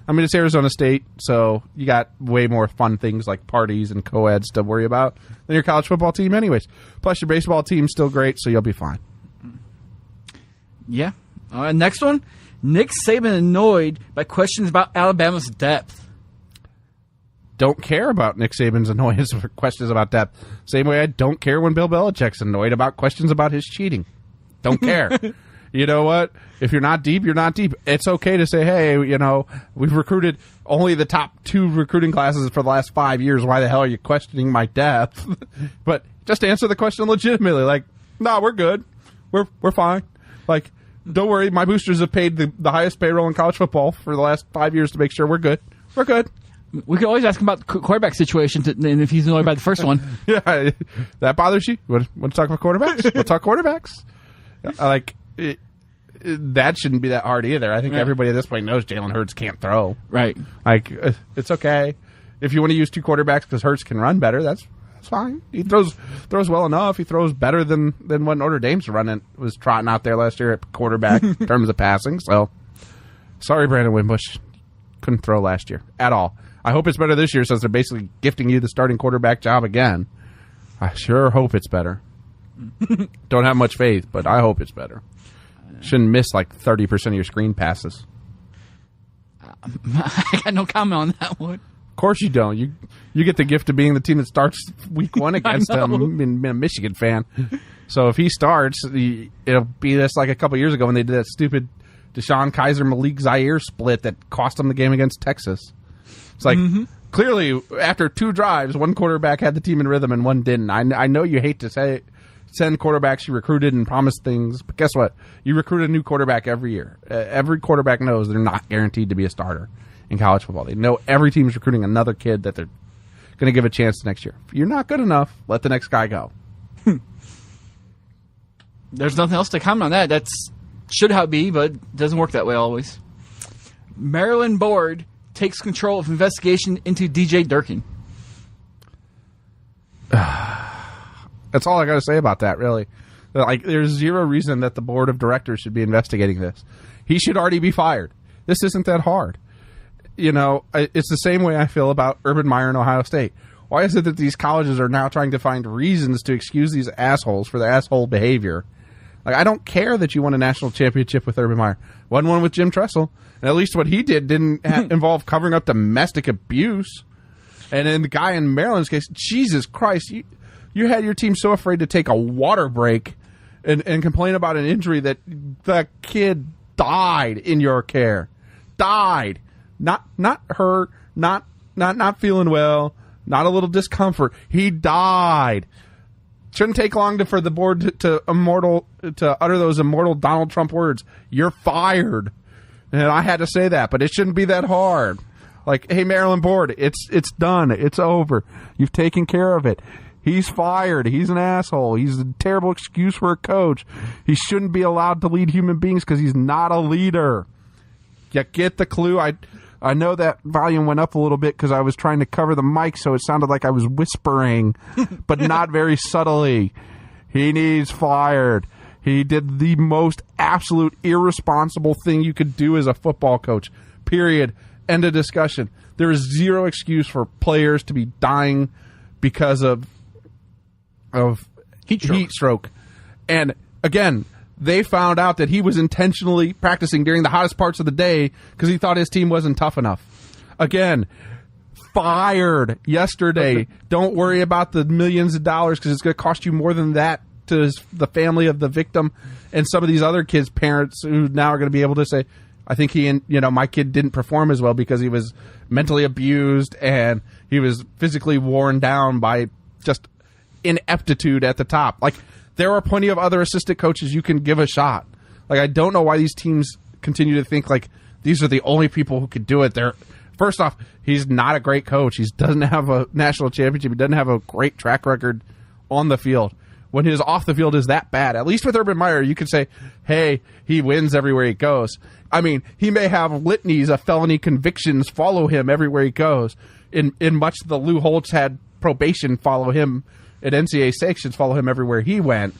I mean, it's Arizona State, so you got way more fun things like parties and co-eds to worry about than your college football team anyways. Plus, your baseball team's still great, so you'll be fine. Yeah. Next one. Nick Saban annoyed by questions about Alabama's depth. Don't care about Nick Saban's annoyance for questions about depth. Same way I don't care when Bill Belichick's annoyed about questions about his cheating. Don't care. You know what? If you're not deep, you're not deep. It's okay to say, hey, we've recruited only the top 2 recruiting classes for the last 5 years. Why the hell are you questioning my depth? But just answer the question legitimately. Like, no, we're good. We're fine. Like, don't worry, my boosters have paid the highest payroll in college football for the last 5 years to make sure we're good. We're good. We can always ask him about the quarterback situation, and if he's annoyed by the first one. Yeah, that bothers you? Want to talk about quarterbacks? We'll talk quarterbacks. That shouldn't be that hard either. I think everybody at this point knows Jalen Hurts can't throw. Right. Like, it's okay. If you want to use 2 quarterbacks because Hurts can run better, that's fine. He throws well enough. He throws better than what Notre Dame's was trotting out there last year at quarterback in terms of passing. So, sorry, Brandon Wimbush. Couldn't throw last year at all. I hope it's better this year since they're basically gifting you the starting quarterback job again. I sure hope it's better. Don't have much faith, but I hope it's better. Shouldn't miss like 30% of your screen passes. I got no comment on that one. Of course you don't. You get the gift of being the team that starts week 1 against them. I've been a Michigan fan. So if he starts, it'll be this like a couple years ago when they did that stupid Deshaun Kaiser Malik Zaire split that cost them the game against Texas. It's like, clearly, after 2 drives, one quarterback had the team in rhythm and one didn't. I know you hate to send quarterbacks you recruited and promise things, but guess what? You recruit a new quarterback every year. Every quarterback knows they're not guaranteed to be a starter in college football. They know every team's recruiting another kid that they're going to give a chance next year. If you're not good enough, let the next guy go. There's nothing else to comment on that. That's should how it be, but it doesn't work that way always. Maryland board takes control of investigation into DJ Durkin. That's all I got to say about that, really. Like, there's zero reason that the board of directors should be investigating this. He should already be fired. This isn't that hard. It's the same way I feel about Urban Meyer and Ohio State. Why is it that these colleges are now trying to find reasons to excuse these assholes for their asshole behavior? Like, I don't care that you won a national championship with Urban Meyer. Won one with Jim Tressel. And at least what he did didn't involve covering up domestic abuse. And in the guy in Maryland's case, Jesus Christ, you had your team so afraid to take a water break and complain about an injury that the kid died in your care. Died. Not hurt, not feeling well, not a little discomfort. He died. Shouldn't take long for the board to utter those immortal Donald Trump words. You're fired. And I had to say that, but it shouldn't be that hard. Like, hey, Maryland board, it's done. It's over. You've taken care of it. He's fired. He's an asshole. He's a terrible excuse for a coach. He shouldn't be allowed to lead human beings because he's not a leader. You get the clue? I know that volume went up a little bit because I was trying to cover the mic so it sounded like I was whispering, but not very subtly. He needs fired. He did the most absolute irresponsible thing you could do as a football coach. Period. End of discussion. There is zero excuse for players to be dying because of heat stroke. And again, they found out that he was intentionally practicing during the hottest parts of the day because he thought his team wasn't tough enough. Again, fired yesterday. Don't worry about the millions of dollars because it's going to cost you more than that to the family of the victim and some of these other kids' parents who now are going to be able to say, I think my kid didn't perform as well because he was mentally abused and he was physically worn down by just ineptitude at the top. Like, there are plenty of other assistant coaches you can give a shot. Like, I don't know why these teams continue to think like these are the only people who could do it. First off, he's not a great coach. He doesn't have a national championship. He doesn't have a great track record on the field. When his off the field is that bad, at least with Urban Meyer, you could say, hey, he wins everywhere he goes. I mean, he may have litanies of felony convictions follow him everywhere he goes. In much the Lou Holtz had probation follow him, and NCAA sanctions follow him everywhere he went.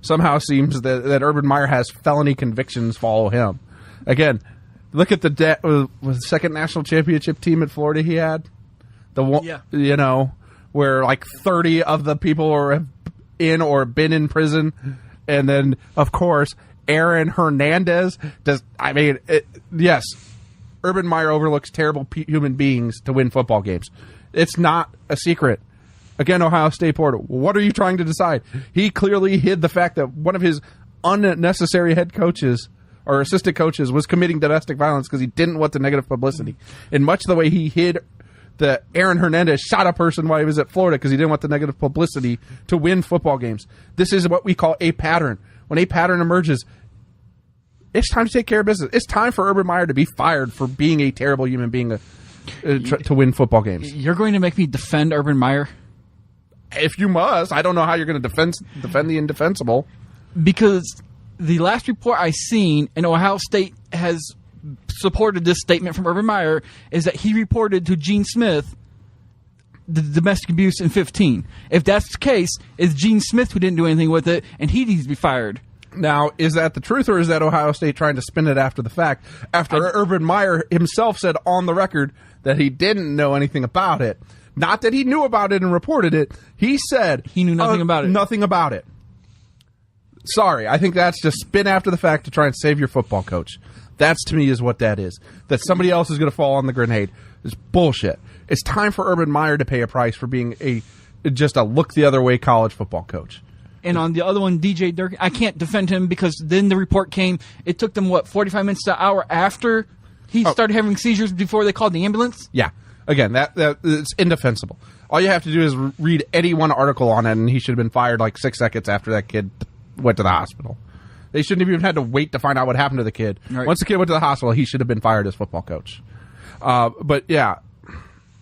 Somehow seems that Urban Meyer has felony convictions follow him. Again, look at the second national championship team in Florida he had. The one, where like 30 of the people are in or been in prison. And then, of course, Aaron Hernandez yes, Urban Meyer overlooks terrible human beings to win football games. It's not a secret. Again, Ohio State Board, what are you trying to decide? He clearly hid the fact that one of his unnecessary head coaches or assistant coaches was committing domestic violence because he didn't want the negative publicity. In much the way he hid that Aaron Hernandez shot a person while he was at Florida because he didn't want the negative publicity to win football games. This is what we call a pattern. When a pattern emerges, it's time to take care of business. It's time for Urban Meyer to be fired for being a terrible human being to win football games. You're going to make me defend Urban Meyer? If you must. I don't know how you're going to defend the indefensible. Because the last report I seen, and Ohio State has supported this statement from Urban Meyer, is that he reported to Gene Smith the domestic abuse in 2015. If that's the case, it's Gene Smith who didn't do anything with it, and he needs to be fired. Now, is that the truth, or is that Ohio State trying to spin it after the fact? Urban Meyer himself said on the record that he didn't know anything about it. Not that he knew about it and reported it. He said he knew nothing about it. Nothing about it. Sorry, I think that's just spin after the fact to try and save your football coach. That's, to me, is what that is. That somebody else is going to fall on the grenade is bullshit. It's time for Urban Meyer to pay a price for being just a look-the-other-way college football coach. And on the other one, DJ Durkin, I can't defend him because then the report came. It took them, 45 minutes to an hour after he started having seizures before they called the ambulance? Yeah. Again, that it's indefensible. All you have to do is read any one article on it, and he should have been fired like 6 seconds after that kid went to the hospital. They shouldn't have even had to wait to find out what happened to the kid. Right. Once the kid went to the hospital, he should have been fired as football coach. But yeah,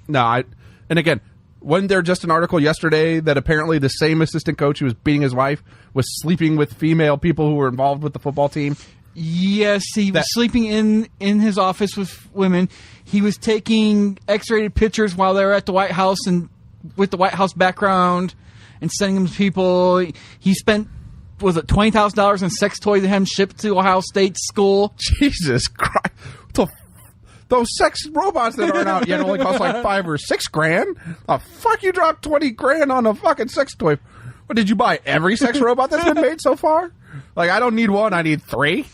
no. And again, wasn't there just an article yesterday that apparently the same assistant coach who was beating his wife was sleeping with female people who were involved with the football team? Yes, he was sleeping in his office with women. He was taking X-rated pictures while they were at the White House and with the White House background and sending them to people. He spent, was it $20,000 in sex toys to have them shipped to Ohio State school? Jesus Christ. Those sex robots that aren't out yet only cost like $5 or $6,000. The fuck you dropped $20,000 on a fucking sex toy? What, did you buy every sex robot that's been made so far? Like, I don't need one, I need 3.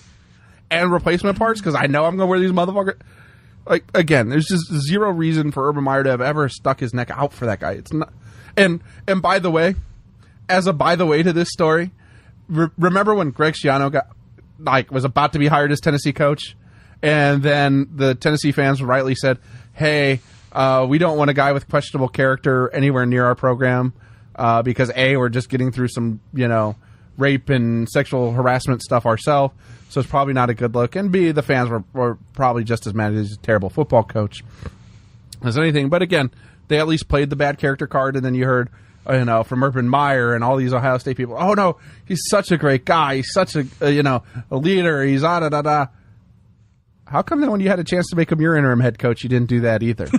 And replacement parts, because I know I'm going to wear these motherfuckers. Like, again, there's just zero reason for Urban Meyer to have ever stuck his neck out for that guy. It's not. And by the way, to this story, remember when Greg Schiano was about to be hired as Tennessee coach, and then the Tennessee fans rightly said, "Hey, we don't want a guy with questionable character anywhere near our program because A, we're just getting through some rape and sexual harassment stuff ourselves." So it's probably not a good look. And B, the fans were probably just as mad as he's a terrible football coach as anything. But again, they at least played the bad character card. And then you heard, from Urban Meyer and all these Ohio State people, oh, no, he's such a great guy. He's such a leader. He's da-da-da-da. How come then when you had a chance to make him your interim head coach, you didn't do that either?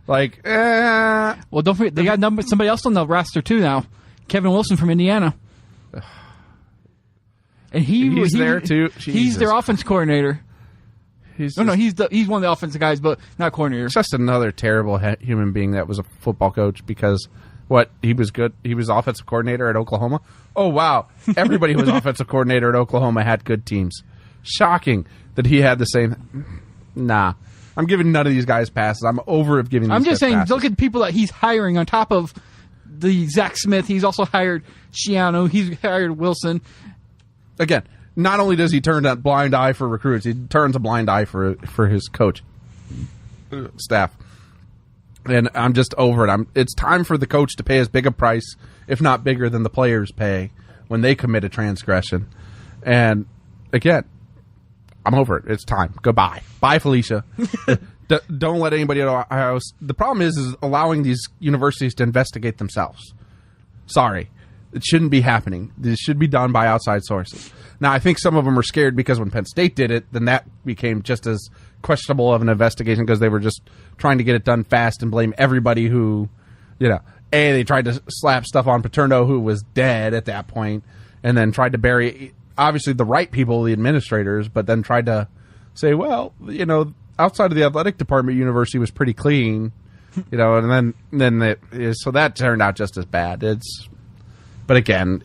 Well, don't forget, they got somebody else on the roster, too, now. Kevin Wilson from Indiana. And he's there too. Jesus. He's their offense coordinator. He's one of the offensive guys, but not coordinator. Just another terrible human being that was a football coach because he was good. He was offensive coordinator at Oklahoma. Oh wow, everybody who was offensive coordinator at Oklahoma had good teams. Shocking that he had the same. Nah, I'm giving none of these guys passes. I'm over of giving. I'm just saying, passes. look at people that he's hiring on top of the Zach Smith. He's also hired Shiano. He's hired Wilson. Again, not only does he turn a blind eye for recruits, he turns a blind eye for his coach staff. And I'm just over it. It's time for the coach to pay as big a price, if not bigger than the players pay when they commit a transgression. And again, I'm over it. It's time. Goodbye. Bye, Felicia. Don't let anybody at Ohio. The problem is allowing these universities to investigate themselves. Sorry. It shouldn't be happening. This should be done by outside sources. Now, I think some of them are scared because when Penn State did it, then that became just as questionable of an investigation because they were just trying to get it done fast and blame everybody who, they tried to slap stuff on Paterno, who was dead at that point, and then tried to bury, obviously, the right people, the administrators, but then tried to say, well, outside of the athletic department, university was pretty clean, and then so that turned out just as bad. But again,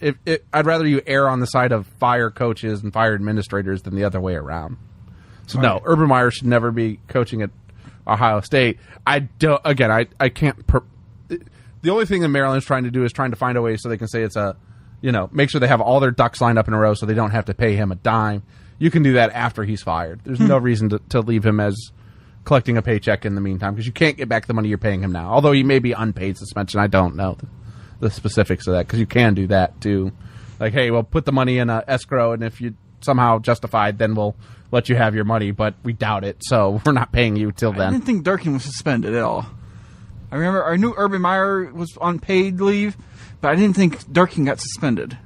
I'd rather you err on the side of fire coaches and fire administrators than the other way around. So no, Urban Meyer should never be coaching at Ohio State. I can't. The only thing that Maryland's trying to do is trying to find a way so they can say it's make sure they have all their ducks lined up in a row so they don't have to pay him a dime. You can do that after he's fired. There's no reason to leave him as collecting a paycheck in the meantime because you can't get back the money you're paying him now. Although he may be unpaid suspension. I don't know the specifics of that because you can do that too. Like, hey, we'll put the money in a escrow, and if you somehow justified, then we'll let you have your money, but we doubt it, so we're not paying you till then. I didn't think Durkin was suspended at all. I remember I knew Urban Meyer was on paid leave, but I didn't think Durkin got suspended.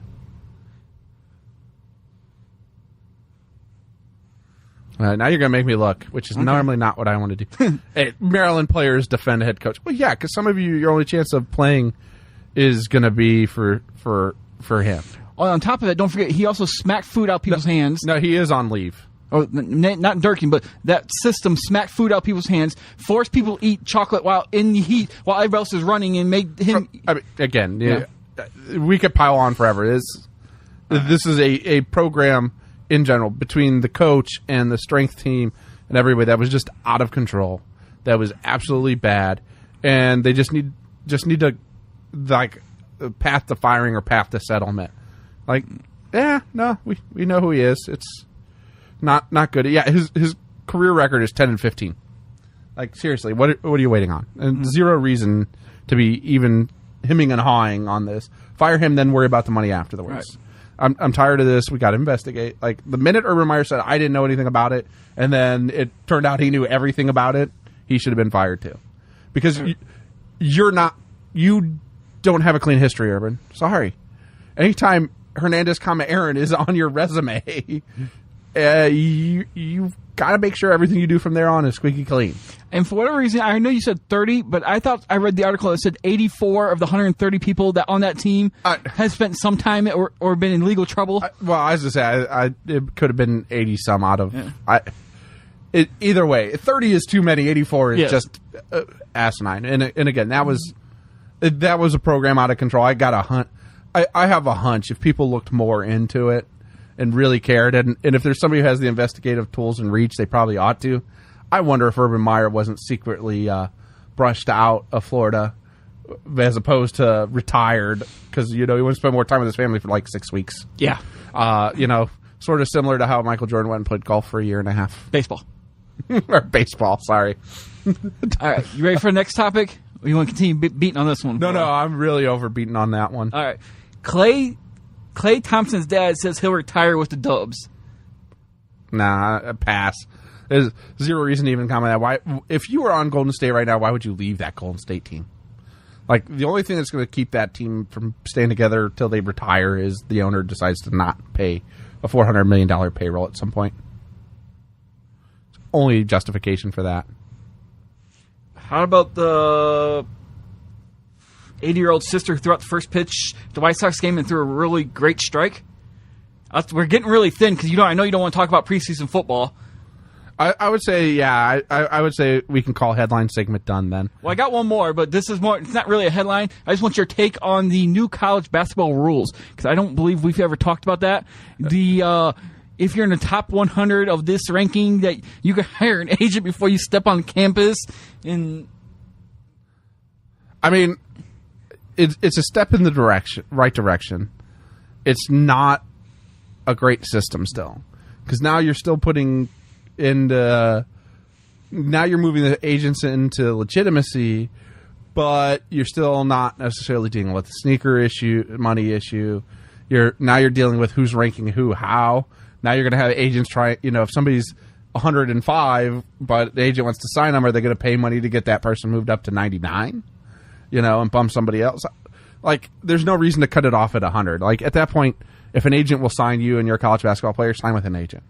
Now you're going to make me look, which is normally not what I want to do. Hey, Maryland players defend head coach. Well, yeah, because some of you, your only chance of playing is going to be for him. Oh, on top of that, don't forget, he also smacked food out people's hands. No, he is on leave. Oh, not Durkin, but that system smacked food out people's hands, forced people to eat chocolate while in the heat, while everybody else is running, and made him... we could pile on forever. This is a program in general between the coach and the strength team and everybody that was just out of control. That was absolutely bad, and they just need to path to firing or path to settlement. We know who he is. It's not good. Yeah, his career record is 10-15. Like, seriously, what are you waiting on? And zero reason to be even hemming and hawing on this. Fire him, then worry about the money afterwards. Right. I'm tired of this. We got to investigate. Like, the minute Urban Meyer said, I didn't know anything about it, and then it turned out he knew everything about it, he should have been fired too. Because you don't have a clean history, Urban. Sorry. Anytime Hernandez, Aaron is on your resume, you've got to make sure everything you do from there on is squeaky clean. And for whatever reason, I know you said 30, but I thought I read the article that said 84 of the 130 people that on that team has spent some time or been in legal trouble. I was going to say, it could have been 80-some out of... Yeah. Either way, 30 is too many, 84 is just asinine. And again, that was a program out of control. I got a hunch. I have a hunch if people looked more into it and really cared, and if there's somebody who has the investigative tools and reach, they probably ought to. I wonder if Urban Meyer wasn't secretly brushed out of Florida as opposed to retired because, he want to spend more time with his family for like 6 weeks. Yeah. Sort of similar to how Michael Jordan went and played golf for a year and a half. Baseball. Or baseball, sorry. All right, you ready for the next topic? Or you want to continue beating on this one? No, I'm really over beating on that one. All right. Clay Thompson's dad says he'll retire with the Dubs. Nah, pass. There's zero reason to even comment that. Why, if you were on Golden State right now, why would you leave that Golden State team? Like, the only thing that's going to keep that team from staying together till they retire is the owner decides to not pay a $400 million payroll at some point. It's only justification for that. How about the 80-year-old sister who threw out the first pitch at the White Sox game and threw a really great strike? We're getting really thin because I know you don't want to talk about preseason football. I would say, yeah, I would say we can call headline segment done then. Well, I got one more, but this is more. It's not really a headline. I just want your take on the new college basketball rules, because I don't believe we've ever talked about that. If you're in the top 100 of this ranking, that you can hire an agent before you step on campus. And I mean, it's a step in the right direction. It's not a great system still, because now you're still putting now you're moving the agents into legitimacy, but you're still not necessarily dealing with the sneaker issue, money issue. You're dealing with who's ranking who, how. Now you're going to have agents try, if somebody's 105, but the agent wants to sign them, are they going to pay money to get that person moved up to 99? And bump somebody else? Like, there's no reason to cut it off at 100. Like, at that point, if an agent will sign you and you're a college basketball player, sign with an agent.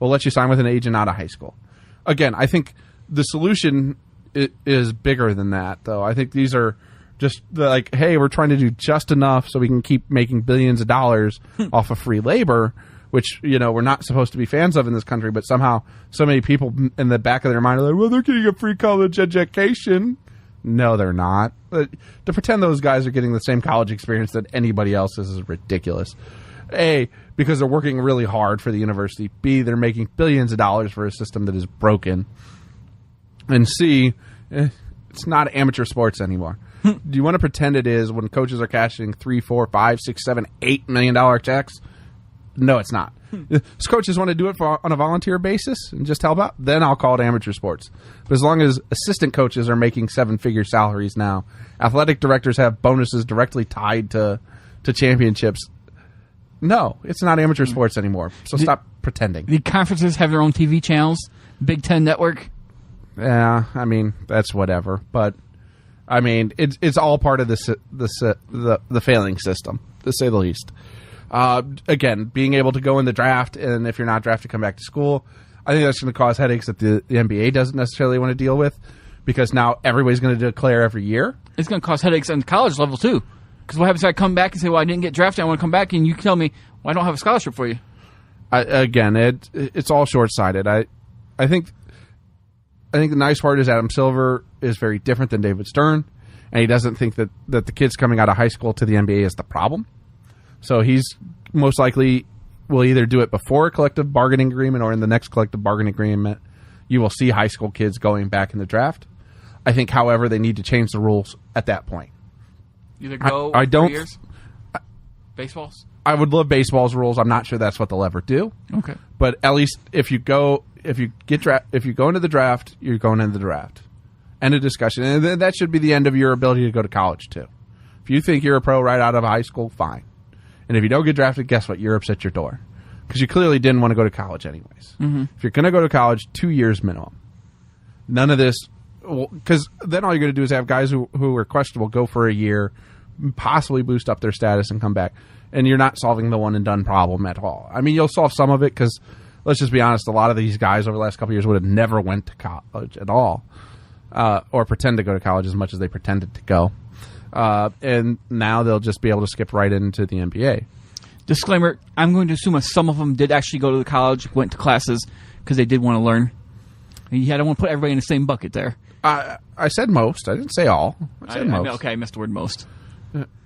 We'll let you sign with an agent out of high school. Again, I think the solution is bigger than that, though. I think these are just like, hey, we're trying to do just enough so we can keep making billions of dollars off of free labor, which, we're not supposed to be fans of in this country, but somehow so many people in the back of their mind are like, well, they're getting a free college education. No, they're not. To pretend those guys are getting the same college experience that anybody else is ridiculous. A, because they're working really hard for the university. B, they're making billions of dollars for a system that is broken. And C, it's not amateur sports anymore. Do you want to pretend it is when coaches are cashing $3, $4, $5, $6, $7, $8 million checks? No, it's not. If coaches want to do it on a volunteer basis and just help out, then I'll call it amateur sports. But as long as assistant coaches are making seven-figure salaries now, athletic directors have bonuses directly tied to championships, no, it's not amateur sports anymore. So stop pretending. The conferences have their own TV channels. Big Ten Network. Yeah, I mean, that's whatever. But I mean, it's all part of the failing system, to say the least. Again, being able to go in the draft, and if you're not drafted, come back to school. I think that's going to cause headaches that the NBA doesn't necessarily want to deal with, because now everybody's going to declare every year. It's going to cause headaches on the college level too. Because what happens if I come back and say, well, I didn't get drafted, I want to come back, and you tell me, well, I don't have a scholarship for you. It's all short-sighted. I think the nice part is Adam Silver is very different than David Stern, and he doesn't think that the kids coming out of high school to the NBA is the problem. So he's most likely will either do it before a collective bargaining agreement or in the next collective bargaining agreement. You will see high school kids going back in the draft. I think, however, they need to change the rules at that point. Either go I don't, 3 years? Baseballs? I would love baseball's rules. I'm not sure that's what they'll ever do. Okay. But at least if you go into the draft, you're going into the draft. End of discussion. And that should be the end of your ability to go to college, too. If you think you're a pro right out of high school, fine. And if you don't get drafted, guess what? Europe's at your door. Because you clearly didn't want to go to college anyways. Mm-hmm. If you're going to go to college, 2 years minimum. None of this... Because then all you're going to do is have guys who are questionable go for a year, possibly boost up their status and come back. And you're not solving the one-and-done problem at all. I mean, you'll solve some of it because, let's just be honest, a lot of these guys over the last couple of years would have never went to college at all. Or pretend to go to college as much as they pretended to go. And now they'll just be able to skip right into the NBA. Disclaimer, I'm going to assume some of them did actually go to the college, went to classes, because they did want to learn. I don't want to put everybody in the same bucket there. I said most. I didn't say all. I said most. Okay, I missed the word most.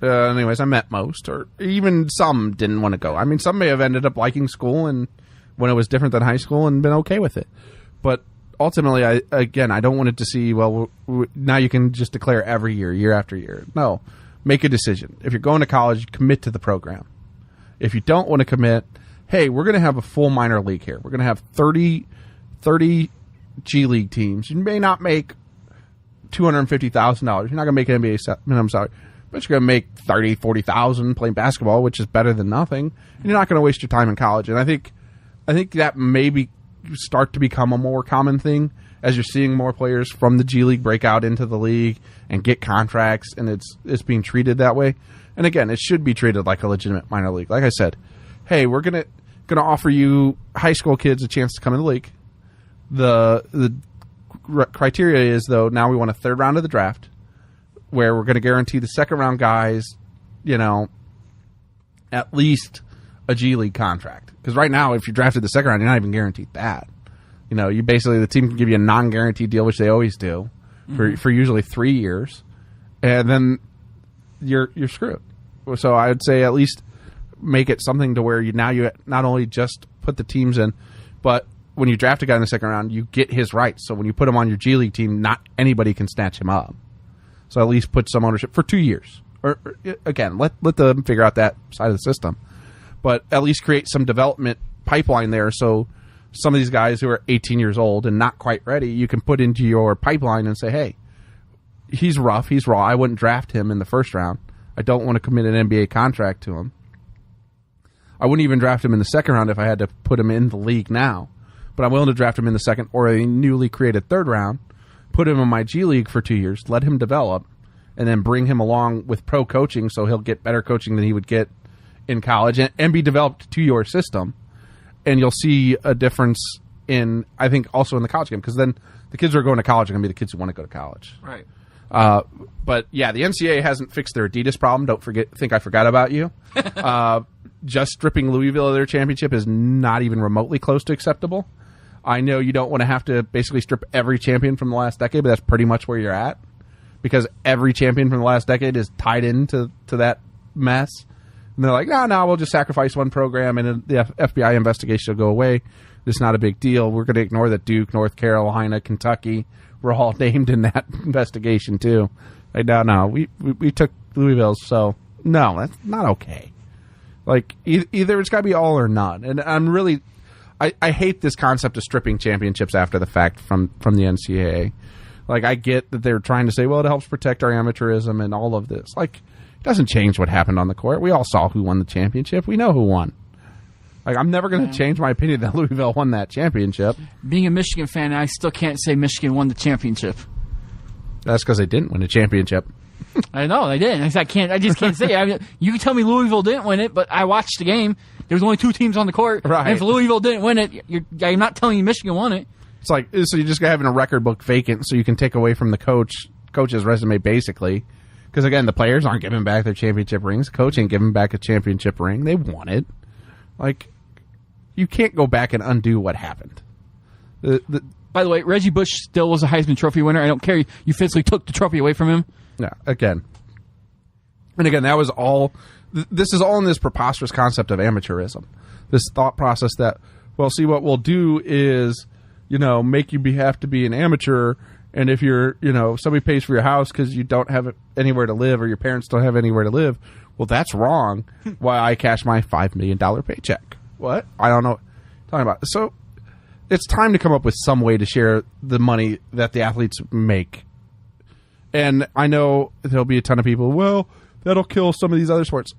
Anyways, I meant most. Or even some didn't want to go. I mean, some may have ended up liking school and when it was different than high school and been okay with it. But ultimately, I don't want it to see, well, now you can just declare every year, year after year. No. Make a decision. If you're going to college, commit to the program. If you don't want to commit, hey, we're going to have a full minor league here. We're going to have 30 G League teams. You may not make $250,000. You're not going to make an NBA minimum salary, but you're going to make $30,000, $40,000 playing basketball, which is better than nothing. And you're not going to waste your time in college. And I think that maybe start to become a more common thing as you're seeing more players from the G League break out into the league and get contracts, and it's being treated that way. And again, it should be treated like a legitimate minor league. Like I said, hey, we're gonna offer you high school kids a chance to come in the league. The criteria is, though, now we want a third round of the draft where we're going to guarantee the second round guys, at least a G League contract. Because right now, if you're drafted the second round, you're not even guaranteed that. You basically, the team can give you a non-guaranteed deal, which they always do, for usually 3 years, and then you're screwed. So I would say at least make it something to where you not only just put the teams in, but when you draft a guy in the second round, you get his rights. So when you put him on your G League team, not anybody can snatch him up. So at least put some ownership for 2 years. Or again, let them figure out that side of the system. But at least create some development pipeline there, so some of these guys who are 18 years old and not quite ready, you can put into your pipeline and say, hey, he's rough, he's raw. I wouldn't draft him in the first round. I don't want to commit an NBA contract to him. I wouldn't even draft him in the second round if I had to put him in the league now. But I'm willing to draft him in the second or a newly created third round, put him in my G League for 2 years, let him develop, and then bring him along with pro coaching so he'll get better coaching than he would get in college and be developed to your system. And you'll see a difference in, I think, also in the college game, because then the kids who are going to college are going to be the kids who want to go to college. Right. But yeah, the NCAA hasn't fixed their Adidas problem. Don't think I forgot about you. Just stripping Louisville of their championship is not even remotely close to acceptable. I know you don't want to have to basically strip every champion from the last decade, but that's pretty much where you're at, because every champion from the last decade is tied into that mess. And they're like, no, we'll just sacrifice one program and the FBI investigation will go away. It's not a big deal. We're going to ignore that Duke, North Carolina, Kentucky were all named in that investigation too. Like, no, we took Louisville, so no, that's not okay. Like, either it's got to be all or none. And I'm really, I hate this concept of stripping championships after the fact from the NCAA. Like, I get that they're trying to say, well, it helps protect our amateurism and all of this. Like, it doesn't change what happened on the court. We all saw who won the championship. We know who won. Like, I'm never going to change my opinion that Louisville won that championship. Being a Michigan fan, I still can't say Michigan won the championship. That's because they didn't win a championship. I know they didn't. I just can't say it. I mean, you can tell me Louisville didn't win it, but I watched the game. There was only 2 teams on the court. Right. And if Louisville didn't win it, I'm not telling you Michigan won it. It's like, so you're just having a record book vacant so you can take away from the coach's resume, basically. Because, again, the players aren't giving back their championship rings. The coach ain't giving back a championship ring. They won it. Like, you can't go back and undo what happened. By the way, Reggie Bush still was a Heisman Trophy winner. I don't care. You physically took the trophy away from him. Yeah, again. And again, that was all... This is all in this preposterous concept of amateurism. This thought process that, well, see, what we'll do is, make you have to be an amateur, and if you're, somebody pays for your house because you don't have anywhere to live or your parents don't have anywhere to live, well, that's wrong. Why I cash my $5 million paycheck. What? I don't know what I'm talking about. So it's time to come up with some way to share the money that the athletes make. And I know there'll be a ton of people, well, that'll kill some of these other sports.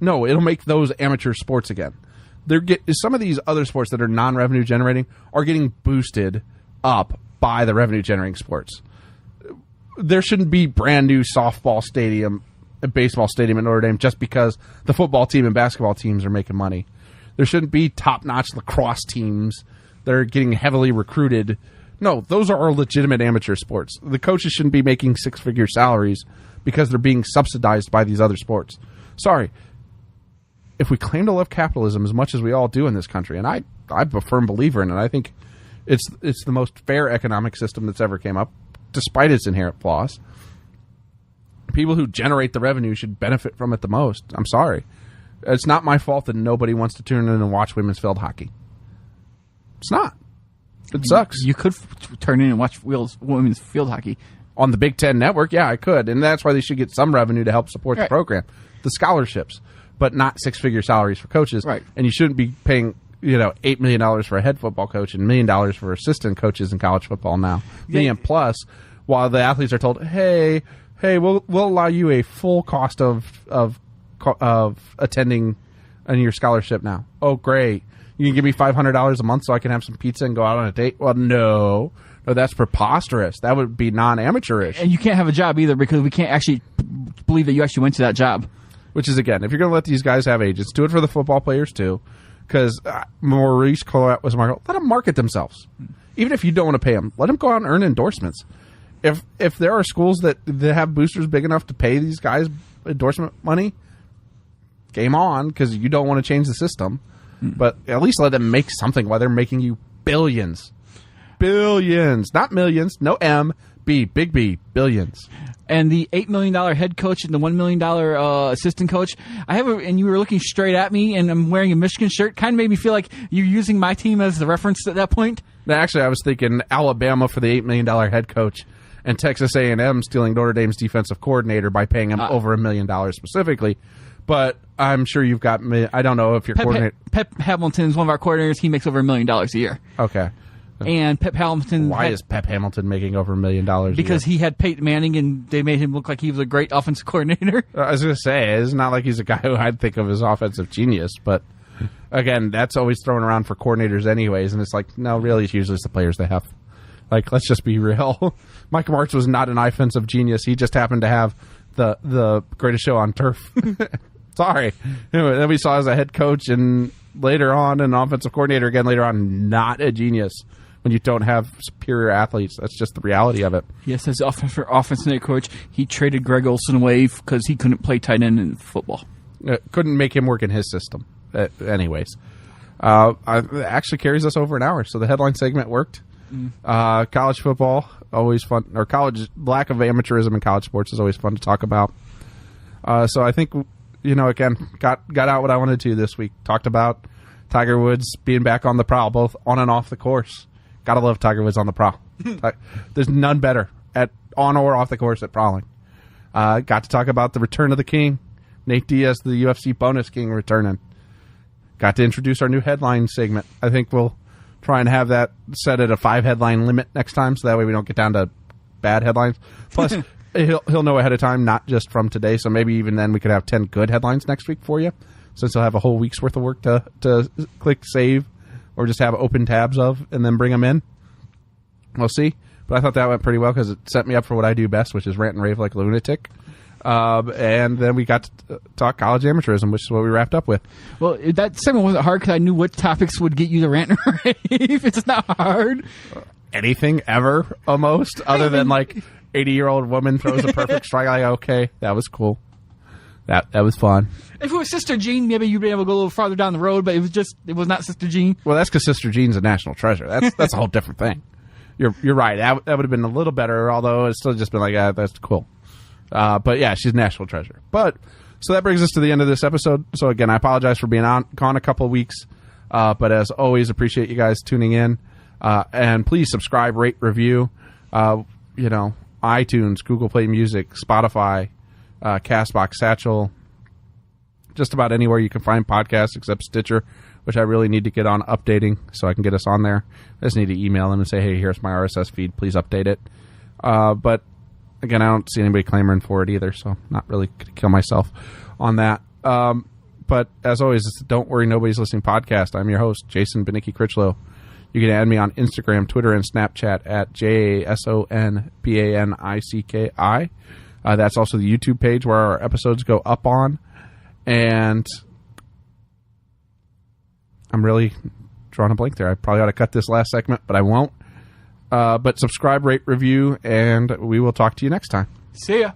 No, it'll make those amateur sports again. Some of these other sports that are non-revenue generating are getting boosted up by the revenue generating sports. There shouldn't be brand new softball stadium, a baseball stadium in Notre Dame just because the football team and basketball teams are making money. There shouldn't be top-notch lacrosse teams that are getting heavily recruited. No, those are legitimate amateur sports. The coaches shouldn't be making 6-figure salaries because they're being subsidized by these other sports. Sorry. If we claim to love capitalism as much as we all do in this country, and I'm a firm believer in it, I think it's the most fair economic system that's ever came up, despite its inherent flaws. People who generate the revenue should benefit from it the most. I'm sorry. It's not my fault that nobody wants to tune in and watch women's field hockey. It's not. It sucks. You could turn in and watch women's field hockey. On the Big Ten Network, yeah, I could. And that's why they should get some revenue to help support the program. The scholarships, but not 6-figure salaries for coaches. Right. And you shouldn't be paying, $8 million for a head football coach and $1 million for assistant coaches in college football now. Million plus, while the athletes are told, hey, we'll allow you a full cost of attending on your scholarship now. Oh, great. You can give me $500 a month so I can have some pizza and go out on a date? Well, no, that's preposterous. That would be non-amateurish. And you can't have a job either because we can't actually believe that you actually went to that job. Which is, again, if you're going to let these guys have agents, do it for the football players too. Because Maurice Colette was let them market themselves. Even if you don't want to pay them, let them go out and earn endorsements. If there are schools that have boosters big enough to pay these guys endorsement money, game on, because you don't want to change the system. But at least let them make something while they're making you billions. Billions. Not millions. No M. B. Big B. Billions. And the $8 million head coach and the $1 million assistant coach, and you were looking straight at me, and I'm wearing a Michigan shirt. Kind of made me feel like you're using my team as the reference at that point. Actually, I was thinking Alabama for the $8 million head coach, and Texas A&M stealing Notre Dame's defensive coordinator by paying him over $1 million specifically. But I'm sure you've got. I don't know if your coordinator. Pep Hamilton is one of our coordinators. He makes over $1 million a year. Okay. And Pep Hamilton. Why is Pep Hamilton making over $1 million? Because he had Peyton Manning, and they made him look like he was a great offensive coordinator. I was going to say, it's not like he's a guy who I'd think of as offensive genius, but again, that's always thrown around for coordinators anyways, and it's like, no, really, it's usually the players they have. Like, let's just be real. Mike Martz was not an offensive genius. He just happened to have the greatest show on turf. Sorry. Anyway, then we saw as a head coach, and later on an offensive coordinator again later on, not a genius. When you don't have superior athletes, that's just the reality of it. Yes, as offensive coach, he traded Greg Olsen away because he couldn't play tight end in football. Couldn't make him work in his system. Anyways, it actually carries us over an hour, so the headline segment worked. College football, always fun, or lack of amateurism in college sports is always fun to talk about. So I think, again, got out what I wanted to this week. Talked about Tiger Woods being back on the prowl, both on and off the course. Gotta love Tiger Woods on the prowl. There's none better at on or off the course at prowling. Got to talk about the return of the king. Nate Diaz, the UFC bonus king, returning. Got to introduce our new headline segment. I think we'll try and have that set at a 5 headline limit next time, so that way we don't get down to bad headlines. Plus, he'll know ahead of time, not just from today, so maybe even then we could have 10 good headlines next week for you, since he'll have a whole week's worth of work to click save or just have open tabs of and then bring them in. We'll see. But I thought that went pretty well because it set me up for what I do best, which is rant and rave like a lunatic. And then we got to talk college amateurism, which is what we wrapped up with. Well, that segment wasn't hard because I knew what topics would get you to rant and rave. It's not hard. Anything ever, almost, other than like 80-year-old woman throws a perfect strike. Like, okay, that was cool. That was fun. If it was Sister Jean, maybe you'd be able to go a little farther down the road, but it was not Sister Jean. Well, that's because Sister Jean's a national treasure. That's a whole different thing. You're right. That would have been a little better, although it's still just been like, that's cool. But yeah, she's a national treasure. So that brings us to the end of this episode. So again, I apologize for being gone a couple of weeks. But as always, appreciate you guys tuning in. And please subscribe, rate, review. iTunes, Google Play Music, Spotify, Castbox, Satchel, just about anywhere you can find podcasts except Stitcher, which I really need to get on updating so I can get us on there. I just need to email them and say, hey, here's my RSS feed. Please update it. But again, I don't see anybody clamoring for it either, so I'm not really going to kill myself on that. But as always, it's the Don't Worry, Nobody's Listening podcast. I'm your host, Jason Benicki-Critchlow. You can add me on Instagram, Twitter, and Snapchat at JASONBANICKI. That's also the YouTube page where our episodes go up on. And I'm really drawing a blank there. I probably ought to cut this last segment, but I won't. But subscribe, rate, review, and we will talk to you next time. See ya.